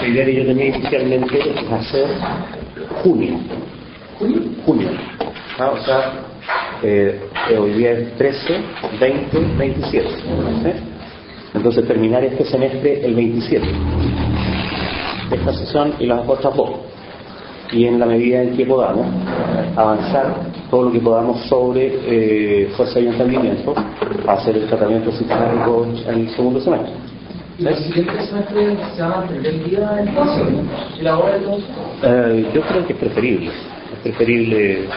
La idea que yo tenía inicialmente es hacer junio. Junio. O sea, hoy día es 13, 20, 27. Entonces terminar este semestre el 27. Esta sesión y las otras dos. Y en la medida en que podamos avanzar todo lo que podamos sobre fuerza y entendimiento, hacer el tratamiento sistemático en el segundo semestre. ¿Y el siguiente semestre se va a mantener el día del curso y la hora de todo? Yo creo que es preferible. Es preferible.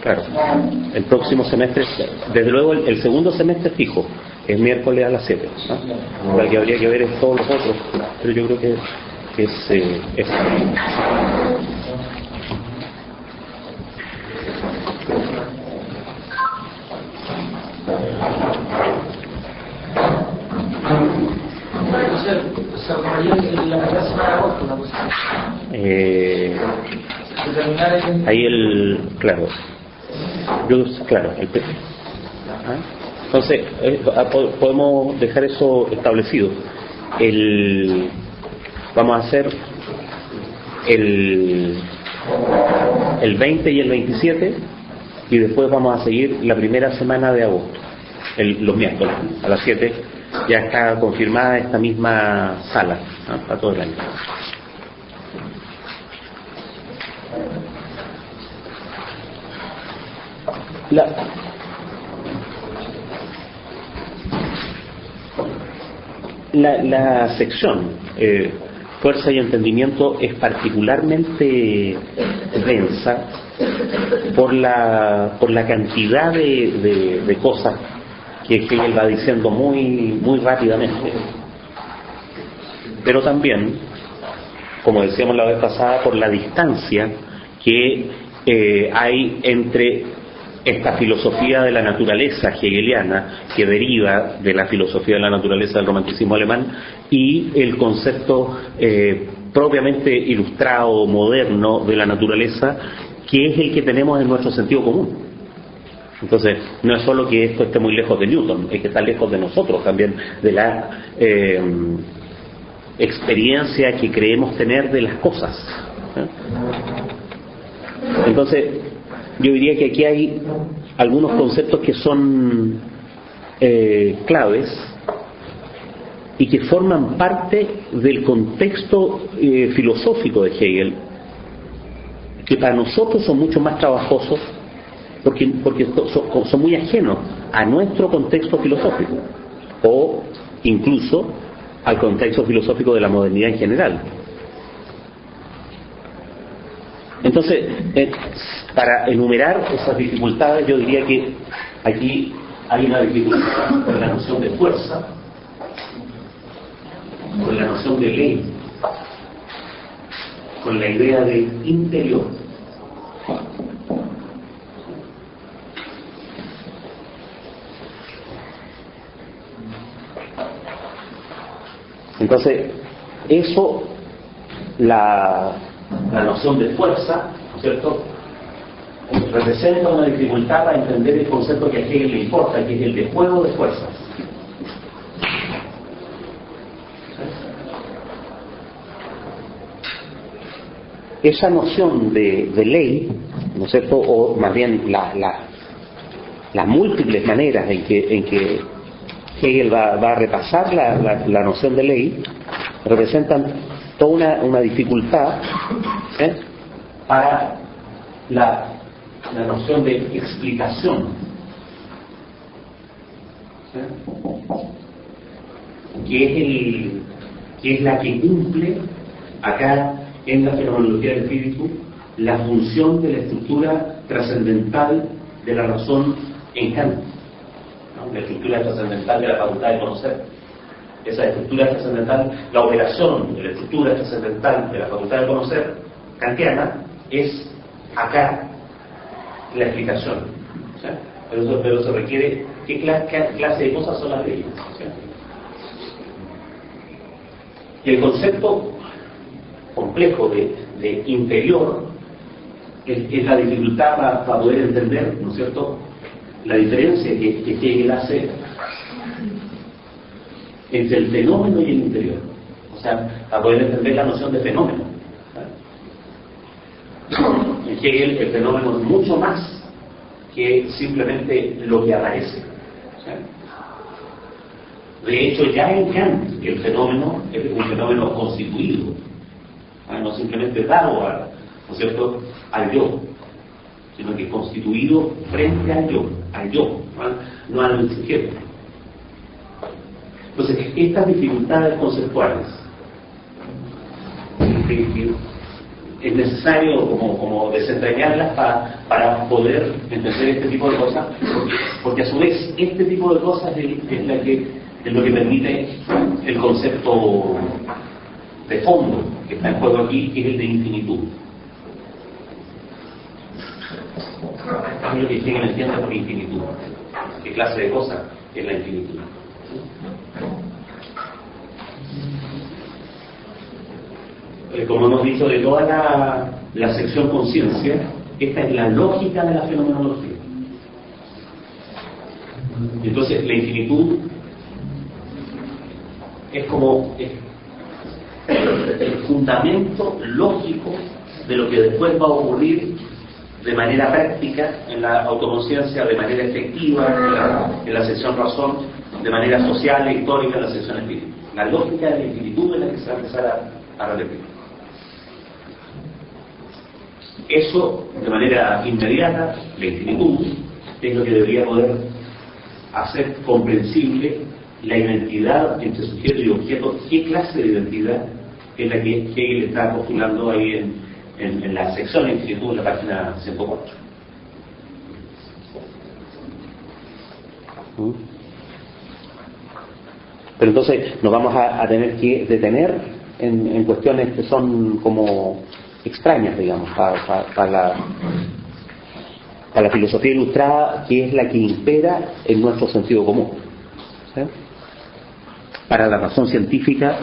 Claro, el próximo semestre, desde luego el segundo semestre fijo, es miércoles a las 7. Lo que habría que ver es todos los otros, pero yo creo que es se armaría en la primera semana de agosto una cosa. Ahí claro, entonces podemos dejar eso establecido. Vamos a hacer el 20 y el 27 y después vamos a seguir la primera semana de agosto, los miércoles a las 7. Ya está confirmada esta misma sala, ¿no? Para todo el año. La sección Fuerza y Entendimiento es particularmente densa por la cantidad de cosas que Hegel va diciendo muy rápidamente, pero también, como decíamos la vez pasada, por la distancia que hay entre esta filosofía de la naturaleza hegeliana, que deriva de la filosofía de la naturaleza del romanticismo alemán, y el concepto propiamente ilustrado, moderno de la naturaleza, que es el que tenemos en nuestro sentido común. Entonces, no es solo que esto esté muy lejos de Newton, es que está lejos de nosotros también, de la experiencia que creemos tener de las cosas. Entonces, yo diría que aquí hay algunos conceptos que son claves y que forman parte del contexto filosófico de Hegel, que para nosotros son mucho más trabajosos porque son muy ajenos a nuestro contexto filosófico o incluso al contexto filosófico de la modernidad en general. Entonces, para enumerar esas dificultades, yo diría que aquí hay una dificultad con la noción de fuerza, con la noción de ley, con la idea de interior. Entonces, eso, la noción de fuerza, ¿no es cierto?, representa una dificultad para entender el concepto que a Hegel le importa, que es el de juego de fuerzas. Esa noción de ley, ¿no es cierto?, o más bien las múltiples maneras en que Hegel va a repasar la noción de ley, representan toda una dificultad para la noción de explicación, que es la que cumple acá en la fenomenología del espíritu la función de la estructura trascendental de la razón en Kant, ¿no? La estructura trascendental de la facultad de conocer. Esa estructura trascendental, la operación de la estructura trascendental de la facultad de conocer kantiana es acá la explicación, ¿sí? Pero se requiere qué clase de cosas son las leyes, ¿sí? Y el concepto complejo de interior es la dificultad para poder entender, ¿no es cierto?, la diferencia que Hegel hace entre el fenómeno y el interior. O sea, a poder entender la noción de fenómeno. En Hegel el fenómeno es mucho más que simplemente lo que aparece. De hecho, ya en Kant el fenómeno es un fenómeno constituido, no simplemente dado ¿no es cierto?, al yo, sino que constituido frente al yo, no al sujeto. Entonces, estas dificultades conceptuales es necesario como desentrañarlas para poder entender este tipo de cosas, porque a su vez este tipo de cosas es lo que permite el concepto de fondo que está en juego aquí, que es el de infinitud. Es lo que Hegel entiende por infinitud. ¿Qué clase de cosa es la infinitud? Como hemos dicho, de toda la sección conciencia, esta es la lógica de la fenomenología. Y entonces la infinitud es como el fundamento lógico de lo que después va a ocurrir de manera práctica en la autoconciencia, de manera efectiva en la sección razón, de manera social e histórica en la sección espíritu. La lógica de la infinitud es la que se va a empezar a repetir. Eso, de manera inmediata, la infinitud, es lo que debería poder hacer comprensible la identidad entre sujeto y objeto. ¿Qué clase de identidad es la que Hegel está postulando ahí en la sección de infinitud, en la página 104? Pero entonces nos vamos a tener que detener en cuestiones que son como extrañas, digamos, para la filosofía ilustrada, que es la que impera en nuestro sentido común, ¿sí?, para la razón científica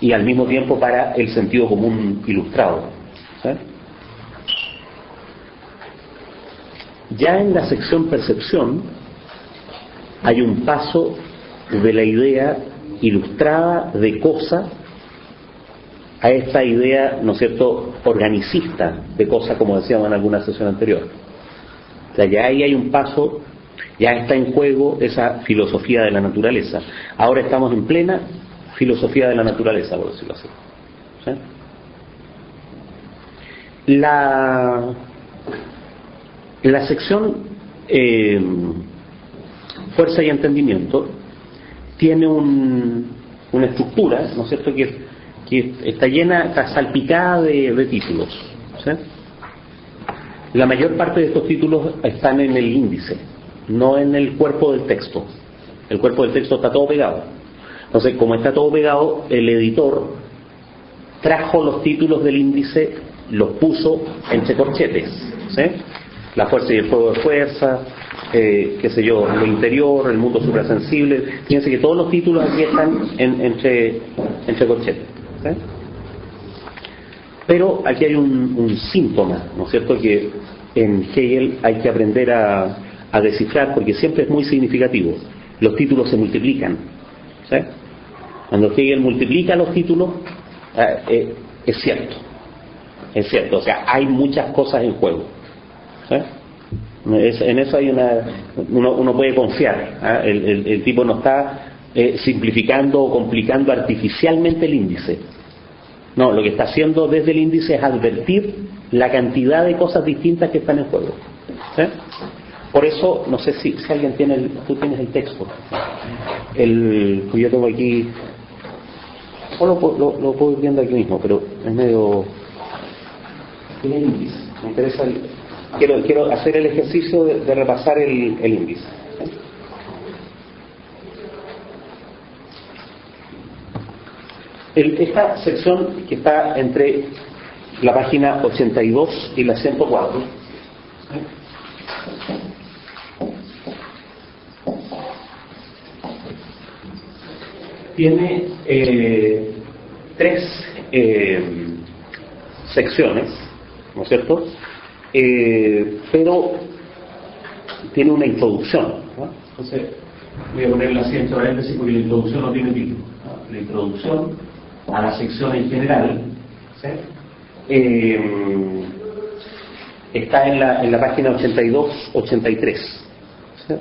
y al mismo tiempo para el sentido común ilustrado, ¿sí? Ya en la sección percepción hay un paso de la idea ilustrada de cosa a esta idea, ¿no es cierto?, organicista de cosa, como decíamos en alguna sesión anterior. O sea, ya ahí hay un paso, ya está en juego esa filosofía de la naturaleza. Ahora estamos en plena filosofía de la naturaleza, por decirlo así, ¿sí? La sección fuerza y entendimiento tiene una estructura, ¿no es cierto?, que está llena, está salpicada de títulos, ¿sí? La mayor parte de estos títulos están en el índice, no en el cuerpo del texto. El cuerpo del texto está todo pegado. Entonces, como está todo pegado, el editor trajo los títulos del índice, los puso entre corchetes, ¿sí? La fuerza y el juego de fuerza, qué sé yo, lo interior, el mundo suprasensible. Fíjense que todos los títulos aquí están entre corchetes, ¿sí? Pero aquí hay un síntoma, ¿no es cierto?, que en Hegel hay que aprender a descifrar, porque siempre es muy significativo. Los títulos se multiplican, ¿sí? Cuando Hegel multiplica los títulos, es cierto, o sea, hay muchas cosas en juego, ¿sí? En eso hay uno puede confiar, ¿eh? El tipo no está simplificando o complicando artificialmente el índice. No, lo que está haciendo desde el índice es advertir la cantidad de cosas distintas que están en juego, ¿sí? Por eso, no sé si alguien tiene tú tienes el texto, yo tengo aquí, o lo puedo ir viendo aquí mismo, pero es medio, tiene el índice, me interesa, quiero hacer el ejercicio de repasar el índice, ¿sí? Esta sección que está entre la página 82 y la 104, ¿sí?, tiene tres secciones, ¿no es cierto?, pero tiene una introducción, ¿no? Entonces, voy a ponerlo así entre paréntesis porque la introducción no tiene título. La introducción a la sección en general, ¿sí? Está en la página 82-83. ¿Sí?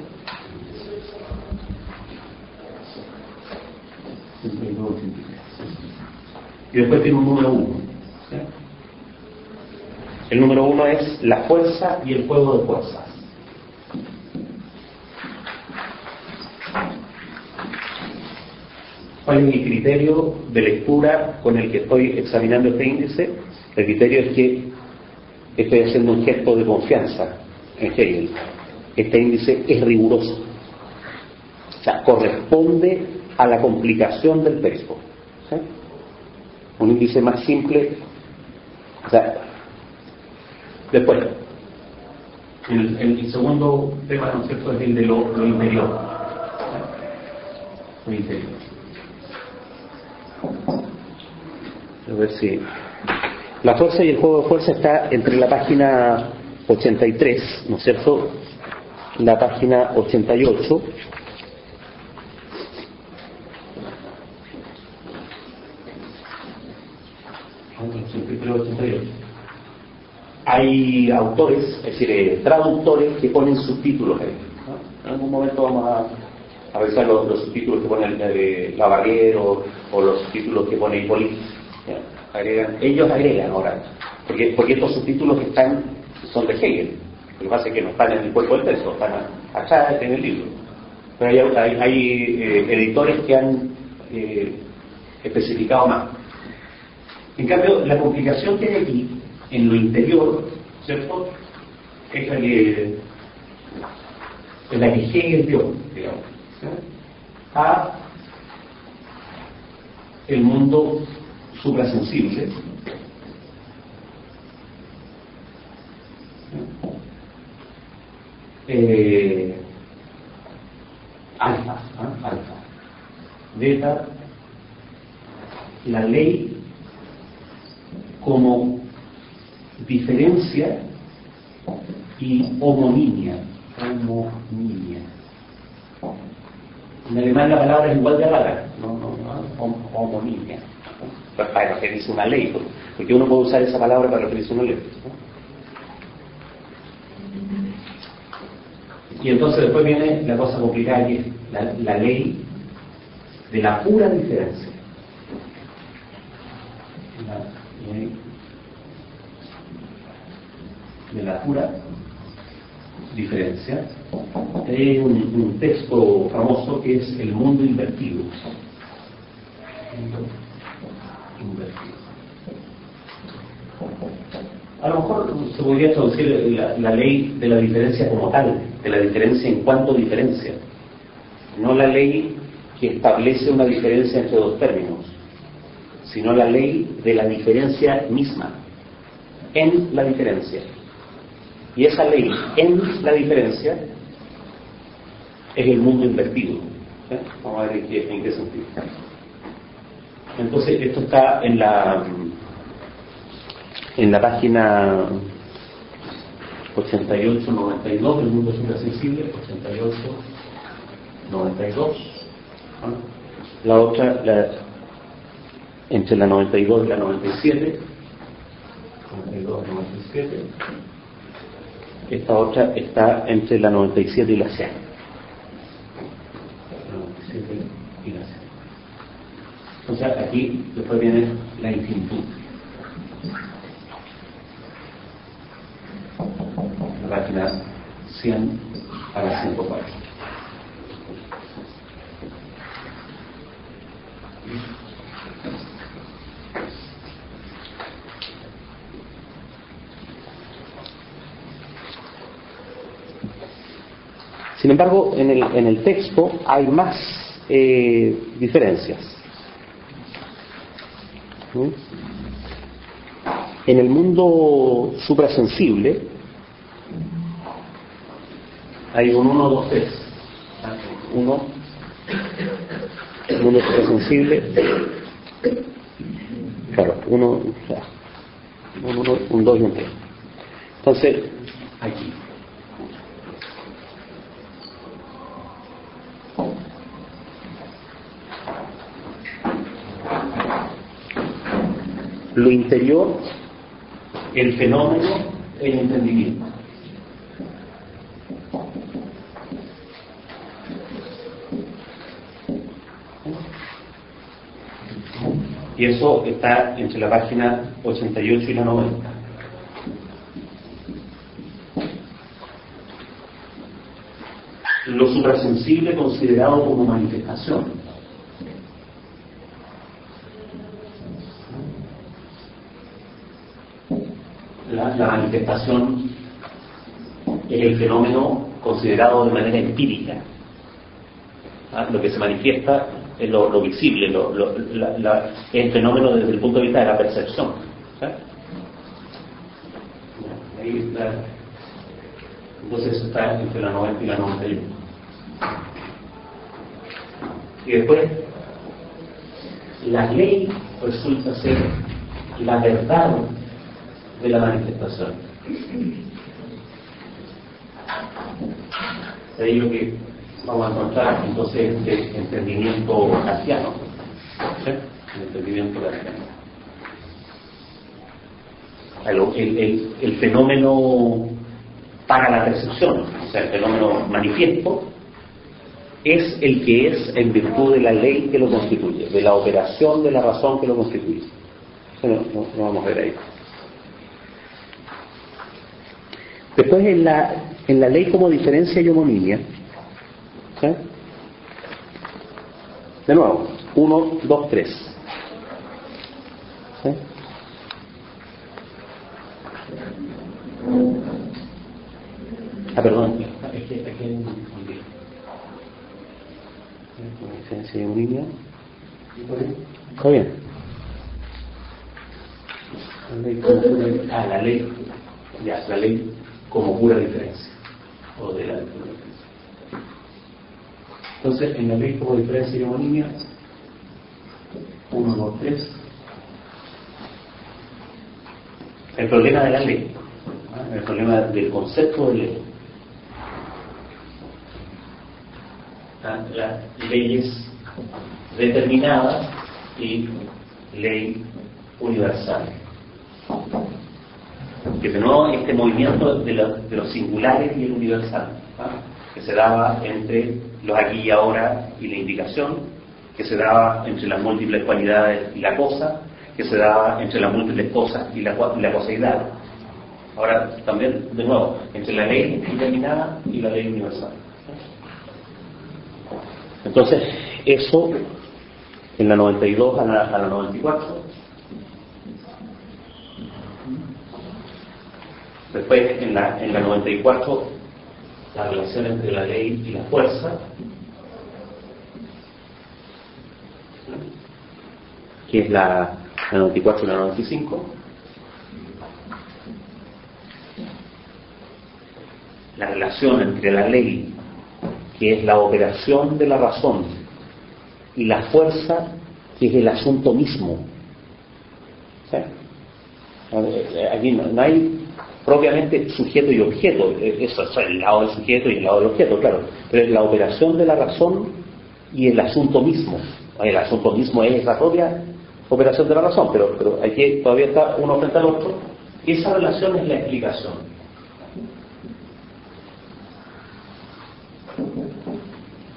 82, 83. Y después tiene un número 1. ¿Sí? El número 1 es la fuerza y el juego de fuerzas. ¿Cuál es mi criterio de lectura con el que estoy examinando este índice? El criterio es que estoy haciendo un gesto de confianza en Hegel. Este índice es riguroso. O sea, corresponde a la complicación del texto. ¿Sí? Un índice más simple. O sea, después, el segundo tema, ¿no es cierto?, es el de lo interior. Lo interior. A ver si... La fuerza y el juego de fuerza está entre la página 83, ¿no es cierto?, la página 88. Hay autores, es decir, traductores que ponen subtítulos ahí, ¿no? En algún momento vamos a revisar los subtítulos que pone Labarrière o los subtítulos que pone Hippolyte. Ellos agregan ahora, porque estos subtítulos son de Hegel. Lo que pasa es que no están en el cuerpo del texto, están acá en el libro. Pero hay editores que han especificado más. En cambio, la complicación que hay aquí, en lo interior, ¿cierto?, es la que Hegel dio, digamos, ¿sí?, a el mundo suprasensible. Alfa, beta, la ley como diferencia y homonimia. En alemán la palabra es igual de rara, homonimia. Para referirse a una ley, porque uno puede usar esa palabra para referirse a una ley, ¿no? Y entonces después viene la cosa complicada, que es la ley de la pura diferencia. La ley de la pura diferencia. Hay un texto famoso que es El mundo invertido. A lo mejor se podría traducir la ley de la diferencia como tal, de la diferencia en cuanto diferencia, no la ley que establece una diferencia entre dos términos, sino la ley de la diferencia misma, en la diferencia. Y esa ley en la diferencia es el mundo invertido. ¿Sí? Vamos a ver en qué sentido. Entonces, esto está en la página 88-92 del mundo suprasensible, 88-92. La otra, entre la 92 y la 97. 92 y 97. Esta otra está entre la 97 y la 100. La 97 y la 100. Entonces aquí después viene la infinitud. La página 100 a la 104. Sin embargo, en el texto hay más diferencias. En el mundo suprasensible hay un 1, 2, 3. El mundo suprasensible, claro, un 2 y un 3. Entonces, aquí. lo interior, el fenómeno, el entendimiento. Y eso está entre la página 88 y la 90. Lo suprasensible considerado como manifestación. La manifestación es el fenómeno considerado de manera empírica. Lo que se manifiesta es lo visible, el fenómeno desde el punto de vista de la percepción. Ahí está. Entonces eso está entre la 90 y la 91. Y después, la ley resulta ser la verdad de la manifestación. De ahí lo que vamos a encontrar entonces este entendimiento kantiano, ¿sí? El entendimiento kantiano. El fenómeno para la percepción, o sea, el fenómeno manifiesto, es el que es en virtud de la ley que lo constituye, de la operación de la razón que lo constituye. Eso no vamos a ver ahí. Después en la ley como diferencia y homonimia, ¿sí? De nuevo, 1, 2, 3. ¿Sí? Perdón, es que aquí hay un diferencia y homonimia. ¿Está bien? La ley como pura diferencia, o de la pura diferencia. Entonces, en la ley como diferencia y homonimia, 1, 2, 3, el problema de la ley, el problema del concepto de ley. Las leyes determinadas y ley universal. Que de nuevo este movimiento de los singulares y el universal, que se daba entre los aquí y ahora y la indicación, que se daba entre las múltiples cualidades y la cosa, que se daba entre las múltiples cosas y la coseidad. Ahora también, de nuevo, entre la ley determinada y la ley universal. Entonces, eso en la 92 a la 94. Después, en la 94, la relación entre la ley y la fuerza, que es la 94 y la 95. La relación entre la ley, que es la operación de la razón, y la fuerza, que es el asunto mismo. ¿Sí? Aquí no hay propiamente sujeto y objeto, eso es el lado del sujeto y el lado del objeto, claro, pero es la operación de la razón y el asunto mismo. El asunto mismo es la propia operación de la razón, pero aquí todavía está uno frente al otro. Esa relación es la explicación.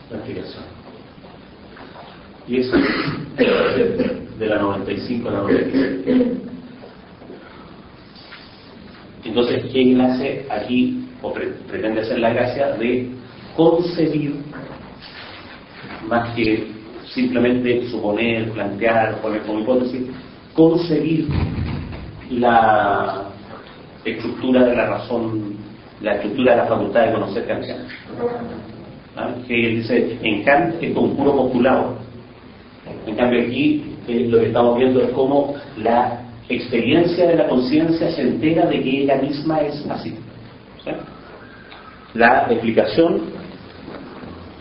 La explicación. Y eso de la 95 a la 96. Entonces, ¿quién hace aquí, o pretende hacer la gracia de concebir, más que simplemente suponer, plantear, poner como hipótesis, concebir la estructura de la razón, la estructura de la facultad de conocer kantiana? Que él dice, en Kant es un puro postulado. En cambio aquí lo que estamos viendo es cómo la experiencia de la conciencia se entera de que ella misma es así. ¿Sí? La explicación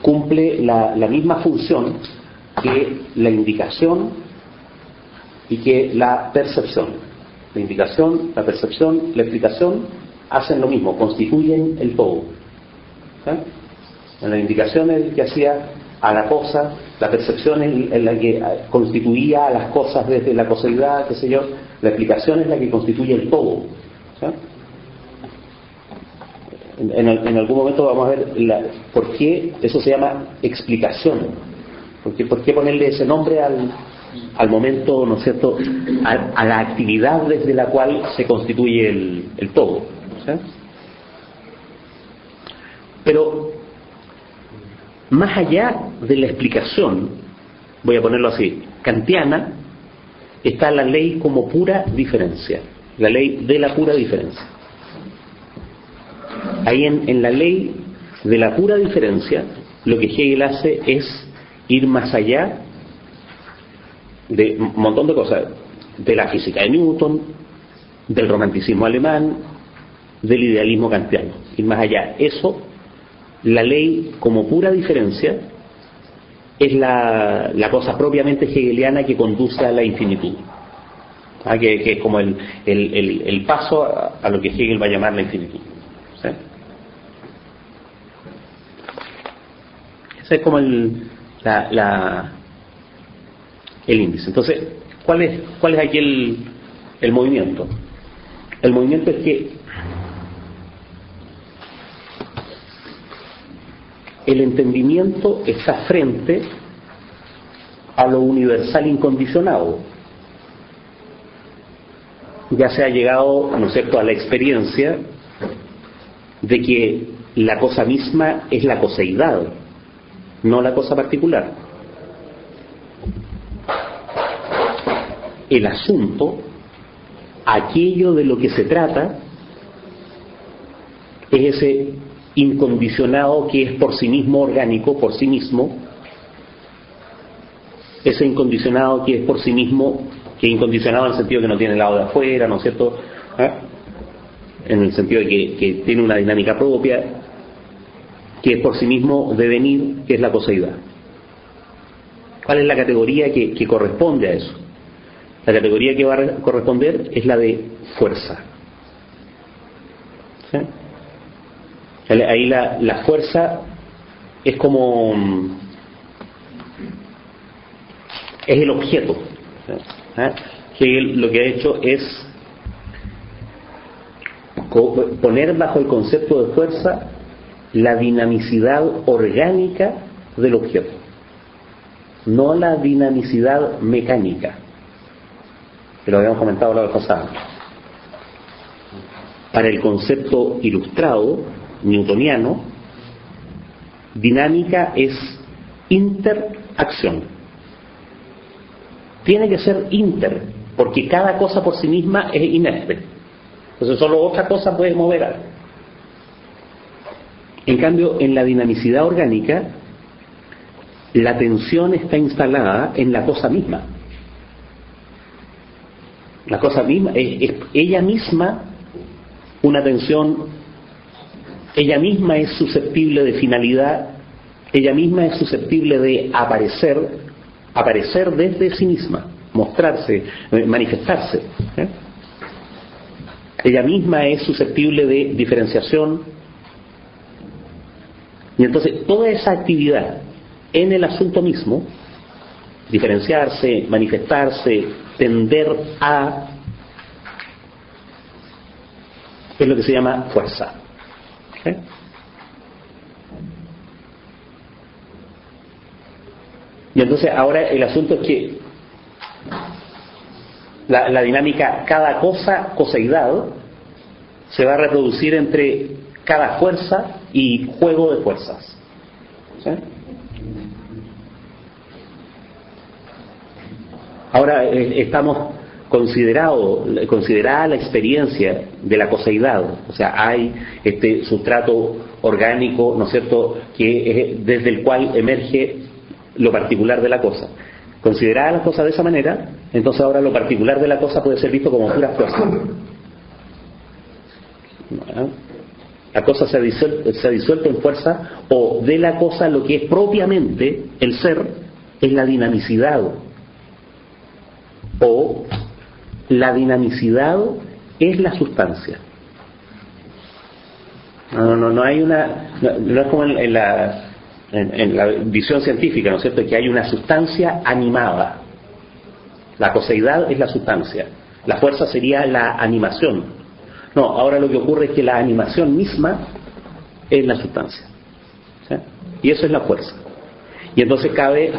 cumple la misma función que la indicación y que la percepción. La indicación, la percepción, la explicación hacen lo mismo, constituyen el todo. ¿Sí? En la indicación es el que hacía a la cosa, la percepción es la que constituía a las cosas desde la coseidad, qué sé yo, la explicación es la que constituye el todo. ¿Sí? En algún momento vamos a ver por qué eso se llama explicación. ¿Por qué ponerle ese nombre al momento, ¿no es cierto?, a la actividad desde la cual se constituye el todo. ¿Sí? Pero más allá de la explicación, voy a ponerlo así, kantiana, está la ley como pura diferencia, la ley de la pura diferencia. Ahí en la ley de la pura diferencia, lo que Hegel hace es ir más allá de un montón de cosas, de la física de Newton, del romanticismo alemán, del idealismo kantiano, ir más allá. Eso, la ley como pura diferencia, es la cosa propiamente hegeliana que conduce a la infinitud, que es como el paso a lo que Hegel va a llamar la infinitud. ¿Sí? Ese es como el índice. Entonces, ¿cuál es aquí el movimiento? El movimiento es que el entendimiento está frente a lo universal incondicionado. Ya se ha llegado, ¿no es cierto?, a la experiencia de que la cosa misma es la coseidad, no la cosa particular. El asunto, aquello de lo que se trata, es ese incondicionado que es por sí mismo orgánico, por sí mismo, ese incondicionado que es por sí mismo, que es incondicionado en el sentido que no tiene lado de afuera, ¿no es cierto?, en el sentido de que tiene una dinámica propia, que es por sí mismo devenir, que es la coseidad. ¿Cuál es la categoría que corresponde a eso? La categoría que va a corresponder es la de fuerza. ¿Sí? Ahí la fuerza es como es el objeto. Hegel lo que ha hecho es poner bajo el concepto de fuerza la dinamicidad orgánica del objeto, no la dinamicidad mecánica, que lo habíamos comentado la vez pasada. Para el concepto ilustrado newtoniano, dinámica es interacción. Tiene que ser inter, porque cada cosa por sí misma es inerte. Entonces solo otra cosa puede mover algo. En cambio, en la dinamicidad orgánica, la tensión está instalada en la cosa misma. La cosa misma es ella misma una tensión, ella misma es susceptible de finalidad, ella misma es susceptible de aparecer desde sí misma, mostrarse, manifestarse. Ella misma es susceptible de diferenciación. Y entonces toda esa actividad en el asunto mismo, diferenciarse, manifestarse, tender a, es lo que se llama fuerza. ¿Sí? Y entonces ahora el asunto es que la dinámica cada cosa, coseidad, se va a reproducir entre cada fuerza y juego de fuerzas. ¿Sí? Ahora estamos considerada la experiencia de la coseidad, o sea, hay este sustrato orgánico, ¿no es cierto?, que es desde el cual emerge lo particular de la cosa. Considerada la cosa de esa manera, entonces ahora lo particular de la cosa puede ser visto como pura fuerza. La cosa se ha disuelto en fuerza, o de la cosa lo que es propiamente el ser es la dinamicidad, o la dinamicidad es la sustancia. No hay una, no es como en la en la visión científica, ¿no es cierto?, que hay una sustancia animada. La coseidad es la sustancia, la fuerza sería la animación. No, ahora lo que ocurre es que la animación misma es la sustancia, ¿sí? Y eso es la fuerza. Y entonces cabe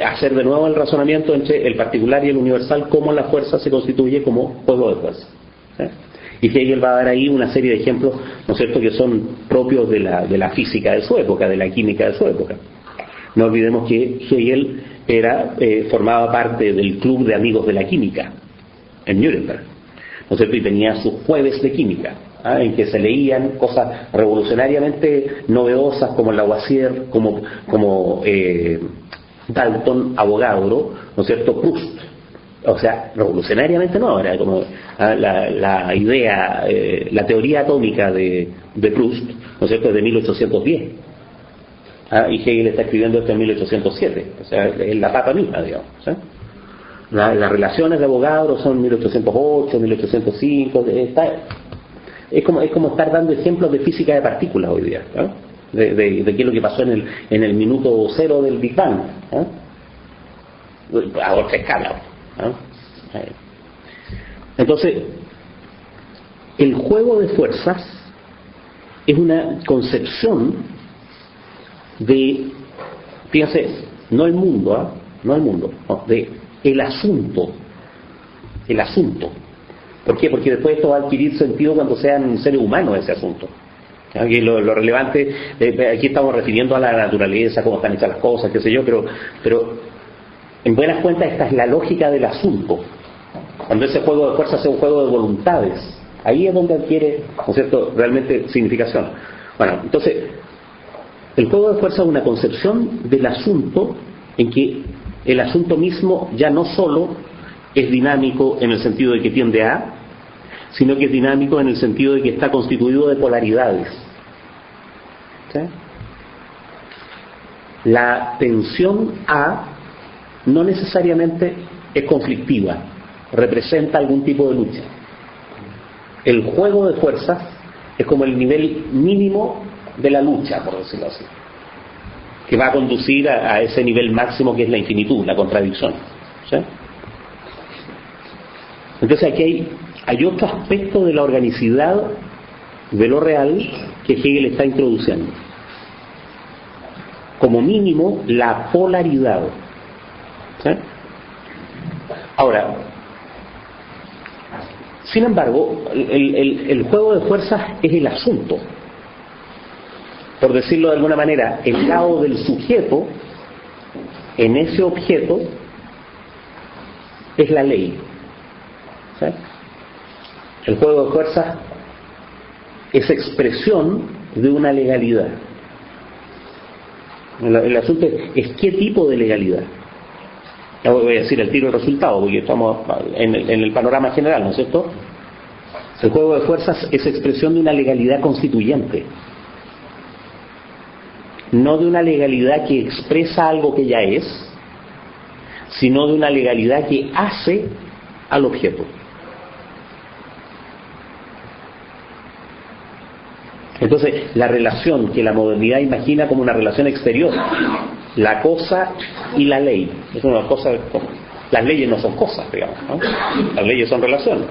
hacer de nuevo el razonamiento entre el particular y el universal, cómo la fuerza se constituye como juego de fuerza, ¿sí? Y Hegel va a dar ahí una serie de ejemplos, ¿no es cierto?, que son propios de la física de su época, de la química de su época. No olvidemos que Hegel formaba parte del club de amigos de la química en Nuremberg, ¿no es cierto?, y tenía sus jueves de química, en que se leían cosas revolucionariamente novedosas como Lavoisier, como Dalton, Avogadro, ¿no es cierto?, Proust. O sea, revolucionariamente no, era como la idea, la teoría atómica de Proust, ¿no es cierto?, es de 1810. Y Hegel está escribiendo esto en 1807, o sea, es la papa misma, digamos, ¿sí? Las relaciones de Avogadro son 1808, 1805, es como estar dando ejemplos de física de partículas hoy día, ¿no?, de qué es lo que pasó en el minuto cero del Big Bang, ¿no?, a otra escala, ¿no? Entonces, el juego de fuerzas es una concepción de, fíjense, no el mundo, de el asunto. ¿Por qué? Porque después esto va a adquirir sentido cuando sean seres humanos ese asunto. Aquí lo relevante, aquí estamos refiriendo a la naturaleza, cómo están hechas las cosas, qué sé yo, pero en buenas cuentas esta es la lógica del asunto. Cuando ese juego de fuerzas es un juego de voluntades, ahí es donde adquiere, ¿no es cierto?, realmente significación. Bueno, entonces, el juego de fuerza es una concepción del asunto en que el asunto mismo ya no solo es dinámico en el sentido de que tiende a, sino que es dinámico en el sentido de que está constituido de polaridades, ¿sí? La tensión A no necesariamente es conflictiva, representa algún tipo de lucha. El juego de fuerzas es como el nivel mínimo de la lucha, por decirlo así, que va a conducir a ese nivel máximo que es la infinitud, la contradicción, ¿sí? Entonces aquí hay otro aspecto de la organicidad de lo real que Hegel está introduciendo. Como mínimo, la polaridad, ¿sí? Ahora, sin embargo, el juego de fuerzas es el asunto. Por decirlo de alguna manera, el grado del sujeto en ese objeto es la ley, ¿sí? El juego de fuerzas es expresión de una legalidad. El asunto es qué tipo de legalidad. Ya voy a decir el tiro del resultado, porque estamos en el panorama general, ¿no es cierto? El juego de fuerzas es expresión de una legalidad constituyente, no de una legalidad que expresa algo que ya es, sino de una legalidad que hace al objeto. Entonces, la relación que la modernidad imagina como una relación exterior, la cosa y la ley, es una cosa. Las leyes no son cosas, digamos, ¿no? Las leyes son relaciones.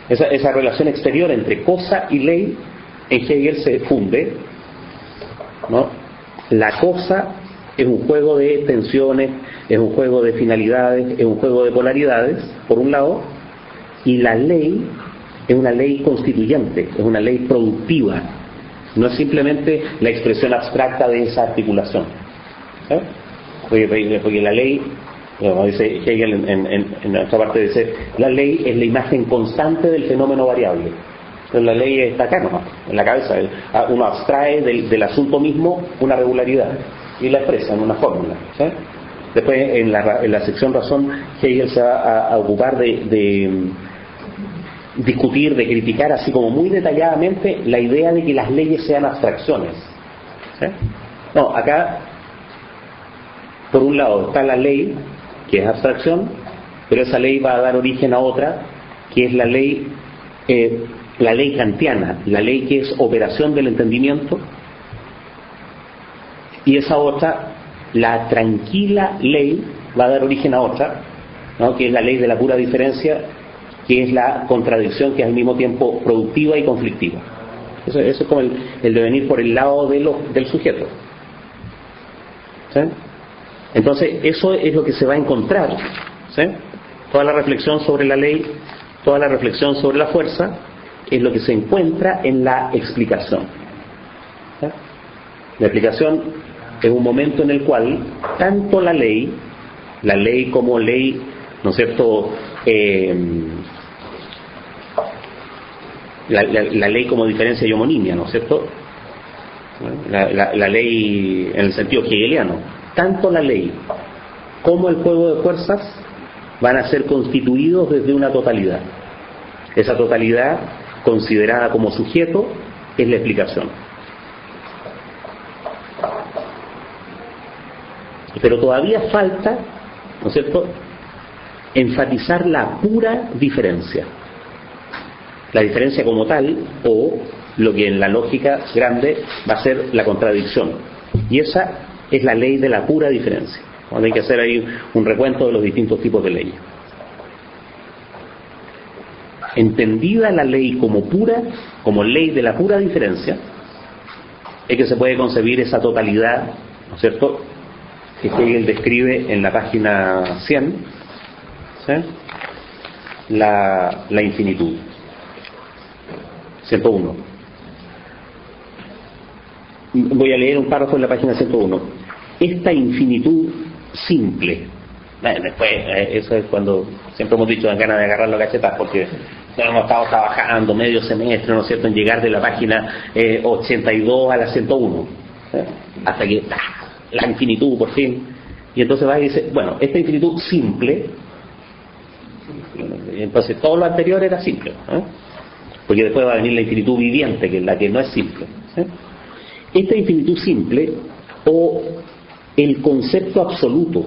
Esa relación exterior entre cosa y ley en Hegel se funde, ¿no? La cosa es un juego de tensiones, es un juego de finalidades, es un juego de polaridades, por un lado, y la ley es una ley constituyente, es una ley productiva, no es simplemente la expresión abstracta de esa articulación, ¿eh? Porque la ley, como dice Hegel en otra parte, dice, la ley es la imagen constante del fenómeno variable. Entonces la ley está acá nomás, en la cabeza. Uno abstrae del asunto mismo una regularidad y la expresa en una fórmula, ¿sí? Después en la sección razón Hegel se va a ocupar de discutir, de criticar así como muy detalladamente la idea de que las leyes sean abstracciones, ¿sí? No, acá por un lado está la ley, que es abstracción, pero esa ley va a dar origen a otra, que es la ley kantiana, la ley que es operación del entendimiento, y esa otra, la tranquila ley, va a dar origen a otra, ¿no? Que es la ley de la pura diferencia, que es la contradicción, que es al mismo tiempo productiva y conflictiva. Eso es como el devenir por el lado del sujeto. ¿Sí? Entonces, eso es lo que se va a encontrar. ¿Sí? Toda la reflexión sobre la ley, toda la reflexión sobre la fuerza, es lo que se encuentra en la explicación. ¿Sí? La explicación es un momento en el cual tanto la ley como ley, ¿no es cierto?, la ley como diferencia y homonimia, ¿no es cierto?, la ley en el sentido hegeliano, tanto la ley como el juego de fuerzas van a ser constituidos desde una totalidad. Esa totalidad, considerada como sujeto, es la explicación. Pero todavía falta, ¿no es cierto?, enfatizar la pura diferencia. La diferencia como tal, o lo que en la lógica grande va a ser la contradicción. Y esa es la ley de la pura diferencia. Bueno, hay que hacer ahí un recuento de los distintos tipos de leyes. Entendida la ley como pura, como ley de la pura diferencia, es que se puede concebir esa totalidad, ¿no es cierto?, que Hegel describe en la página 100, ¿sí?, la infinitud. 101. Voy a leer un párrafo en la página 101. Esta infinitud simple. Después, eso es cuando siempre hemos dicho, dan ganas de agarrar los cachetas, porque hemos estado trabajando medio semestre, ¿no es cierto?, en llegar de la página 82 a la 101, ¿sí?, hasta que la infinitud por fin. Y entonces va y dice, bueno, esta infinitud simple, entonces todo lo anterior era simple, ¿eh?, porque después va a venir la infinitud viviente, que es la que no es simple, ¿sí? Esta infinitud simple, o el concepto absoluto,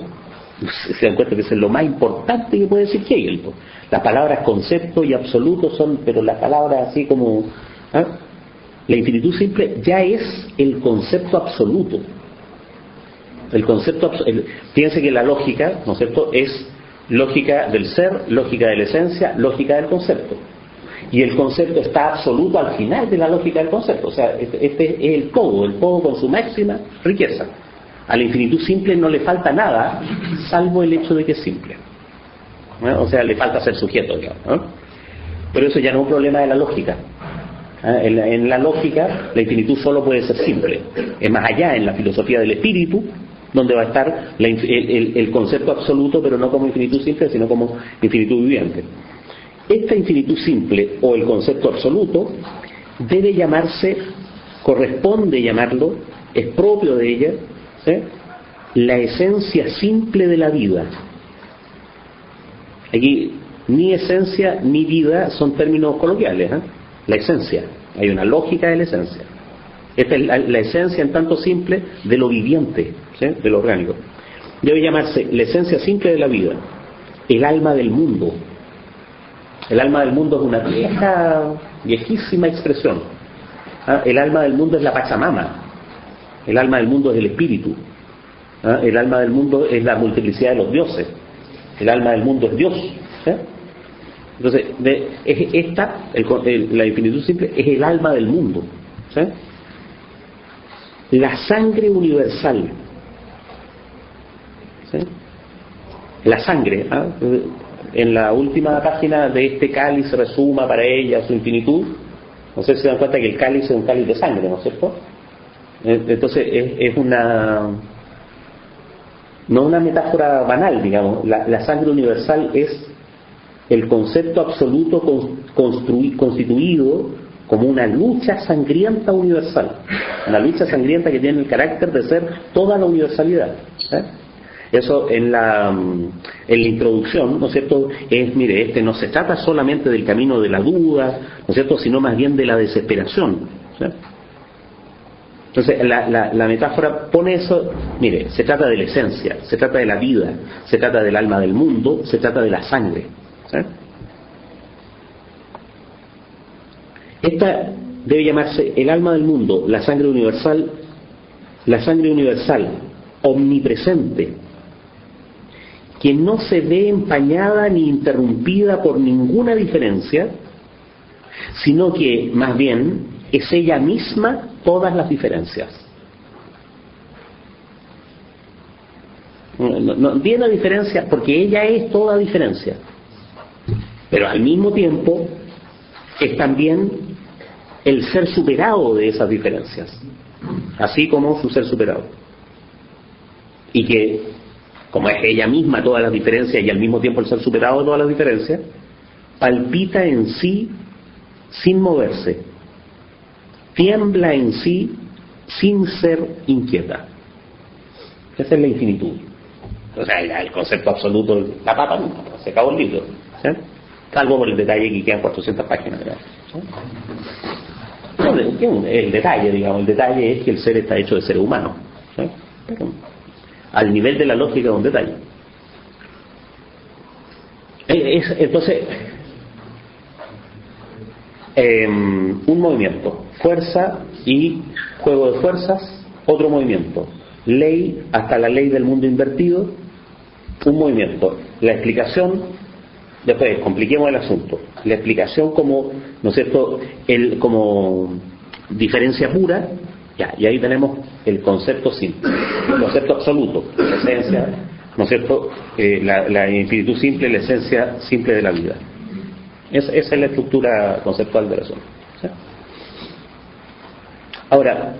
se dan cuenta que eso es lo más importante que puede decir Hegel, pues. Las palabras concepto y absoluto son, pero las palabras así como, ¿eh?, la infinitud simple ya es el concepto absoluto. El concepto, piense que la lógica, ¿no es cierto?, es lógica del ser, lógica de la esencia, lógica del concepto. Y el concepto está absoluto al final de la lógica del concepto. O sea, este es el todo con su máxima riqueza. A la infinitud simple no le falta nada, salvo el hecho de que es simple. ¿No? O sea, le falta ser sujeto, digamos, ¿no? Pero eso ya no es un problema de la lógica. En la lógica, la infinitud solo puede ser simple. Es más allá, en la filosofía del espíritu, donde va a estar el concepto absoluto, pero no como infinitud simple, sino como infinitud viviente. Esta infinitud simple, o el concepto absoluto, debe llamarse, corresponde llamarlo, es propio de ella, ¿sí?, la esencia simple de la vida. Aquí, ni esencia ni vida son términos coloquiales, ¿eh? La esencia, hay una lógica de la esencia. Esta es la esencia en tanto simple de lo viviente, ¿sí?, de lo orgánico. Debe llamarse la esencia simple de la vida, el alma del mundo. El alma del mundo es una viejísima expresión. El alma del mundo es la Pachamama. El alma del mundo es el espíritu. El alma del mundo es la multiplicidad de los dioses. El alma del mundo es Dios. ¿Sí? Entonces, la infinitud simple es el alma del mundo. ¿Sí? La sangre universal. ¿Sí? La sangre, en la última página de este cáliz resuma para ella su infinitud. No sé si se dan cuenta que el cáliz es un cáliz de sangre, ¿no es cierto? Entonces es no una metáfora banal, digamos. La sangre universal es el concepto absoluto constituido como una lucha sangrienta universal, una lucha sangrienta que tiene el carácter de ser toda la universalidad, ¿eh? Eso en la introducción, ¿no es cierto?, mire, no se trata solamente del camino de la duda, ¿no es cierto?, sino más bien de la desesperación, ¿sí? Entonces la metáfora pone eso, mire, se trata de la esencia, se trata de la vida, se trata del alma del mundo, se trata de la sangre, ¿sí? Esta debe llamarse el alma del mundo, la sangre universal, la sangre universal, omnipresente, que no se ve empañada ni interrumpida por ninguna diferencia, sino que más bien es ella misma todas las diferencias. No tiene diferencia porque ella es toda diferencia, pero al mismo tiempo es también el ser superado de esas diferencias, así como su ser superado, y que como es ella misma todas las diferencias y al mismo tiempo el ser superado de todas las diferencias, palpita en sí sin moverse, tiembla en sí sin ser inquieta. Esa es la infinitud. O sea, el concepto absoluto, la papa, se acabó el libro, ¿sí? Salvo por el detalle que quedan 400 páginas, ¿verdad? ¿Sí? El detalle, digamos, el detalle es que el ser está hecho de ser humano, ¿sí? Pero al nivel de la lógica de un detalle. Entonces, un movimiento, fuerza y juego de fuerzas, otro movimiento, ley hasta la ley del mundo invertido, un movimiento, la explicación, después compliquemos el asunto, la explicación como, ¿no es cierto?, como diferencia pura, ya, y ahí tenemos el concepto simple, el concepto absoluto, la esencia, ¿no es cierto?, la infinitud simple, la esencia simple de la vida. Esa es la estructura conceptual del asunto, ¿sí? Ahora,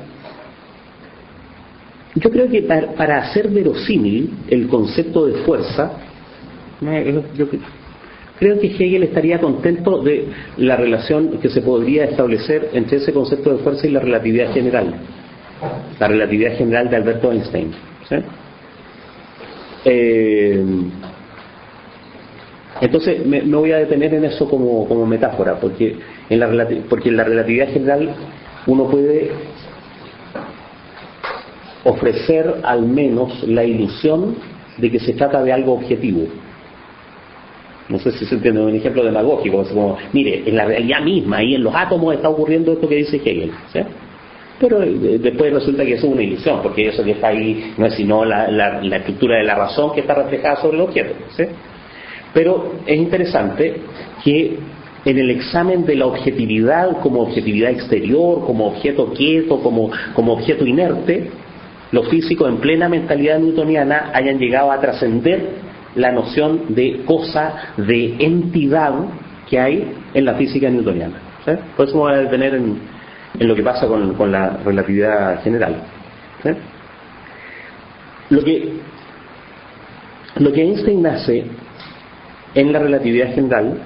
yo creo que para hacer verosímil el concepto de fuerza, yo creo que Hegel estaría contento de la relación que se podría establecer entre ese concepto de fuerza y la relatividad general de Alberto Einstein, ¿sí? Entonces me voy a detener en eso como metáfora, porque en la relatividad general uno puede ofrecer al menos la ilusión de que se trata de algo objetivo. No sé si se entiende, un ejemplo demagógico, como, mire, en la realidad misma, ahí en los átomos está ocurriendo esto que dice Hegel, ¿sí? Pero después resulta que eso es una ilusión, porque eso que está ahí no es sino la estructura de la razón que está reflejada sobre el objeto, ¿sí? Pero es interesante que en el examen de la objetividad como objetividad exterior, como objeto quieto, como objeto inerte, los físicos en plena mentalidad newtoniana hayan llegado a trascender la noción de cosa, de entidad que hay en la física newtoniana, ¿sí? Por eso me voy a detener en lo que pasa con la relatividad general, ¿sí? Lo que Einstein hace en la relatividad general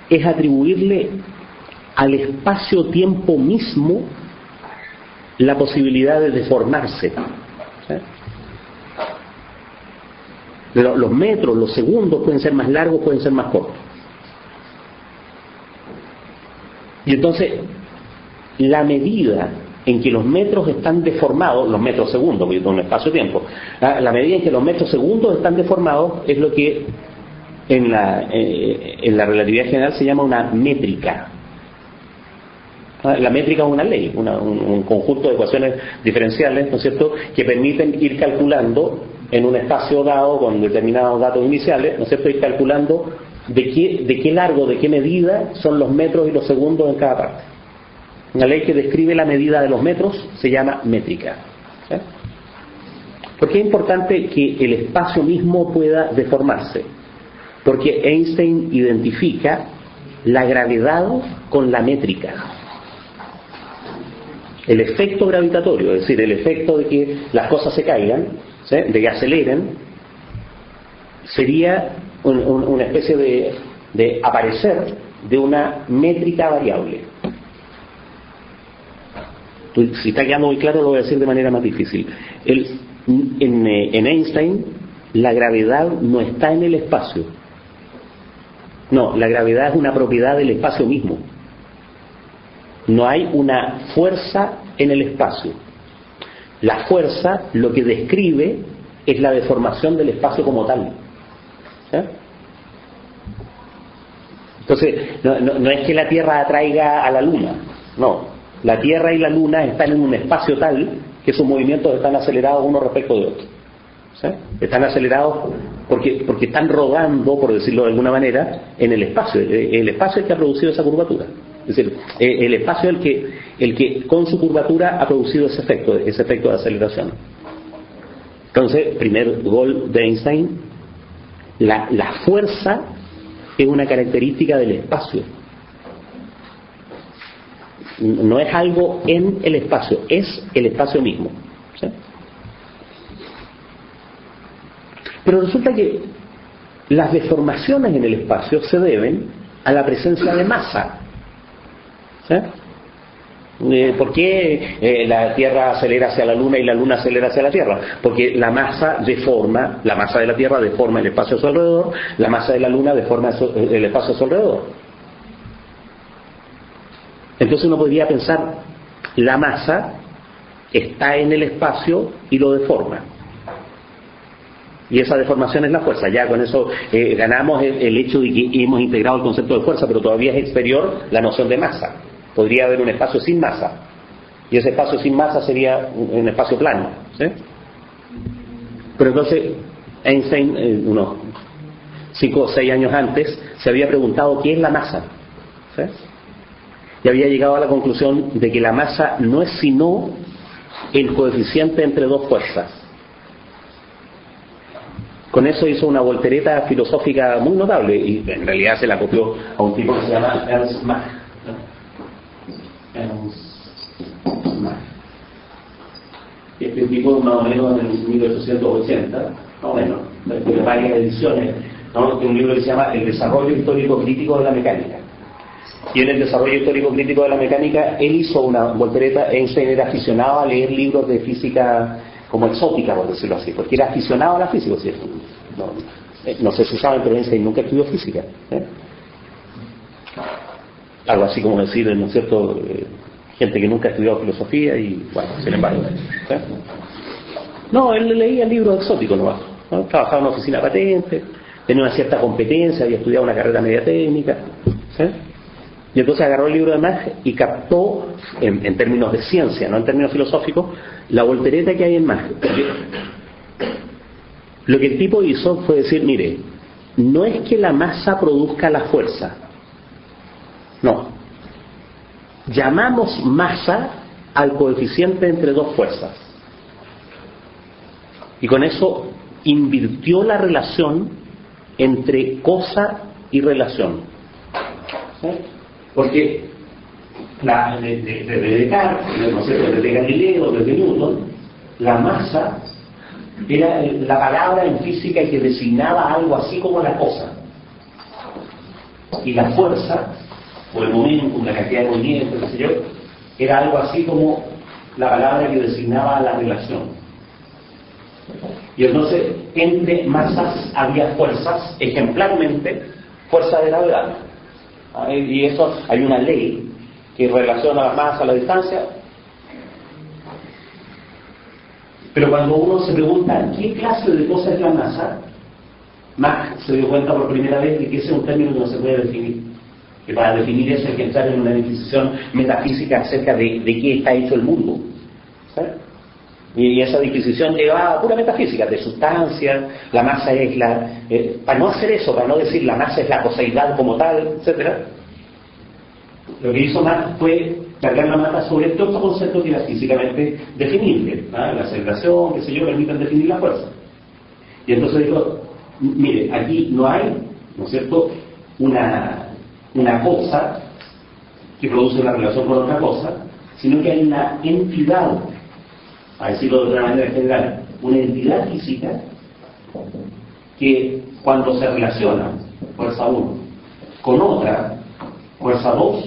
es atribuirle al espacio-tiempo mismo la posibilidad de deformarse, ¿sí? Los metros, los segundos pueden ser más largos, pueden ser más cortos. Y entonces, la medida en que los metros están deformados, los metros segundos, porque es un espacio-tiempo, la medida en que los metros segundos están deformados es lo que en la relatividad general se llama una métrica. La métrica es una ley, un conjunto de ecuaciones diferenciales, ¿no es cierto?, que permiten ir calculando en un espacio dado con determinados datos iniciales, ¿no es cierto?, ir calculando de qué largo, de qué medida son los metros y los segundos en cada parte. Una ley que describe la medida de los metros se llama métrica, ¿sí? ¿Por qué es importante que el espacio mismo pueda deformarse? Porque Einstein identifica la gravedad con la métrica. El efecto gravitatorio, es decir, el efecto de que las cosas se caigan, ¿sí?, de que aceleren, sería una especie de aparecer de una métrica variable. Si está quedando muy claro, lo voy a decir de manera más difícil. En Einstein, la gravedad no está en el espacio. No, la gravedad es una propiedad del espacio mismo. No hay una fuerza en el espacio. La fuerza lo que describe es la deformación del espacio como tal, ¿sí? Entonces, no es que la Tierra atraiga a la Luna, no. La Tierra y la Luna están en un espacio tal que sus movimientos están acelerados uno respecto de otro. ¿Sí? Están acelerados porque están rodando, por decirlo de alguna manera, en el espacio. El espacio es el que ha producido esa curvatura. Es decir, el espacio es el que con su curvatura ha producido ese efecto de aceleración. Entonces, primer gol de Einstein, la fuerza es una característica del espacio. No es algo en el espacio, es el espacio mismo. ¿Sí? Pero resulta que las deformaciones en el espacio se deben a la presencia de masa. ¿Sí? ¿Por qué la Tierra acelera hacia la Luna y la Luna acelera hacia la Tierra? Porque la masa de la Tierra deforma el espacio a su alrededor, la masa de la Luna deforma el espacio a su alrededor. Entonces uno podría pensar, la masa está en el espacio y lo deforma. Y esa deformación es la fuerza. Ya con eso ganamos el hecho de que hemos integrado el concepto de fuerza, pero todavía es exterior la noción de masa. Podría haber un espacio sin masa, y ese espacio sin masa sería un espacio plano. ¿Sí? Pero entonces Einstein, unos 5 o 6 años antes, se había preguntado ¿qué es la masa? ¿Sí? Y había llegado a la conclusión de que la masa no es sino el coeficiente entre dos fuerzas. Con eso hizo una voltereta filosófica muy notable, y en realidad se la copió a un tipo que se llama Ernst Mach. Este tipo más o menos en 1880, más o menos, tiene varias ediciones, ¿no? Tiene un libro que se llama El desarrollo histórico crítico de la mecánica. Y en el desarrollo histórico crítico de la mecánica, él hizo una voltereta. Einstein era aficionado a leer libros de física como exótica, por decirlo así, porque era aficionado a la física. ¿Sí? No sé si saben, pero Einstein nunca estudió física. Algo así como decir, ¿no es cierto?, gente que nunca ha estudiado filosofía y, bueno, sin embargo. ¿Sí? No, él leía libros exóticos nomás, ¿no? Trabajaba en una oficina de patentes, tenía una cierta competencia, había estudiado una carrera media técnica. ¿Sí? Y entonces agarró el libro de Mach y captó, en términos de ciencia, no en términos filosóficos, la voltereta que hay en Mach. Lo que el tipo hizo fue decir, mire, no es que la masa produzca la fuerza, no. Llamamos masa al coeficiente entre dos fuerzas. Y con eso invirtió la relación entre cosa y relación. ¿Sí? Porque desde Descartes, ¿no sé?, desde Galileo, desde Newton, la masa era la palabra en física que designaba algo así como la cosa. Y la fuerza, o el momento, la cantidad de movimiento, qué sé yo, era algo así como la palabra que designaba la relación. Y entonces, entre masas había fuerzas, ejemplarmente, fuerza de gravedad. Y eso, hay una ley que relaciona la masa a la distancia. Pero cuando uno se pregunta ¿qué clase de cosa es la masa?, Mach se dio cuenta por primera vez de que ese es un término que no se puede definir, que para definir eso hay que entrar en una discusión metafísica acerca de qué está hecho el mundo. ¿Sí? Y esa disquisición llegaba a pura metafísica, de sustancia, la masa es la... para no hacer eso, para no decir la masa es la coseidad como tal, etcétera, lo que hizo Mach fue cargar la masa sobre este otro concepto que era físicamente definible, ¿no? La aceleración, qué sé yo, permiten definir la fuerza. Y entonces dijo, mire, aquí no hay, ¿no es cierto?, una cosa que produce una relación con otra cosa, sino que hay una entidad, a decirlo de otra manera general, una entidad física que cuando se relaciona fuerza 1 con otra fuerza 2,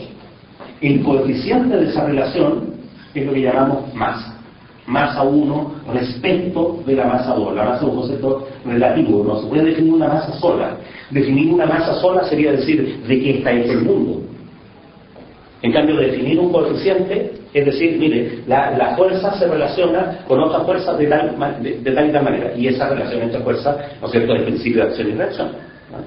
el coeficiente de esa relación es lo que llamamos masa. Masa 1 respecto de la masa 2. La masa es un concepto relativo, no se puede definir una masa sola. Definir una masa sola sería decir de qué está hecho el mundo. En cambio, definir un coeficiente es decir, mire, la fuerza se relaciona con otras fuerzas de tal y tal manera, y esa relación entre fuerzas, ¿no es cierto?, es el principio de acción y reacción, ¿no?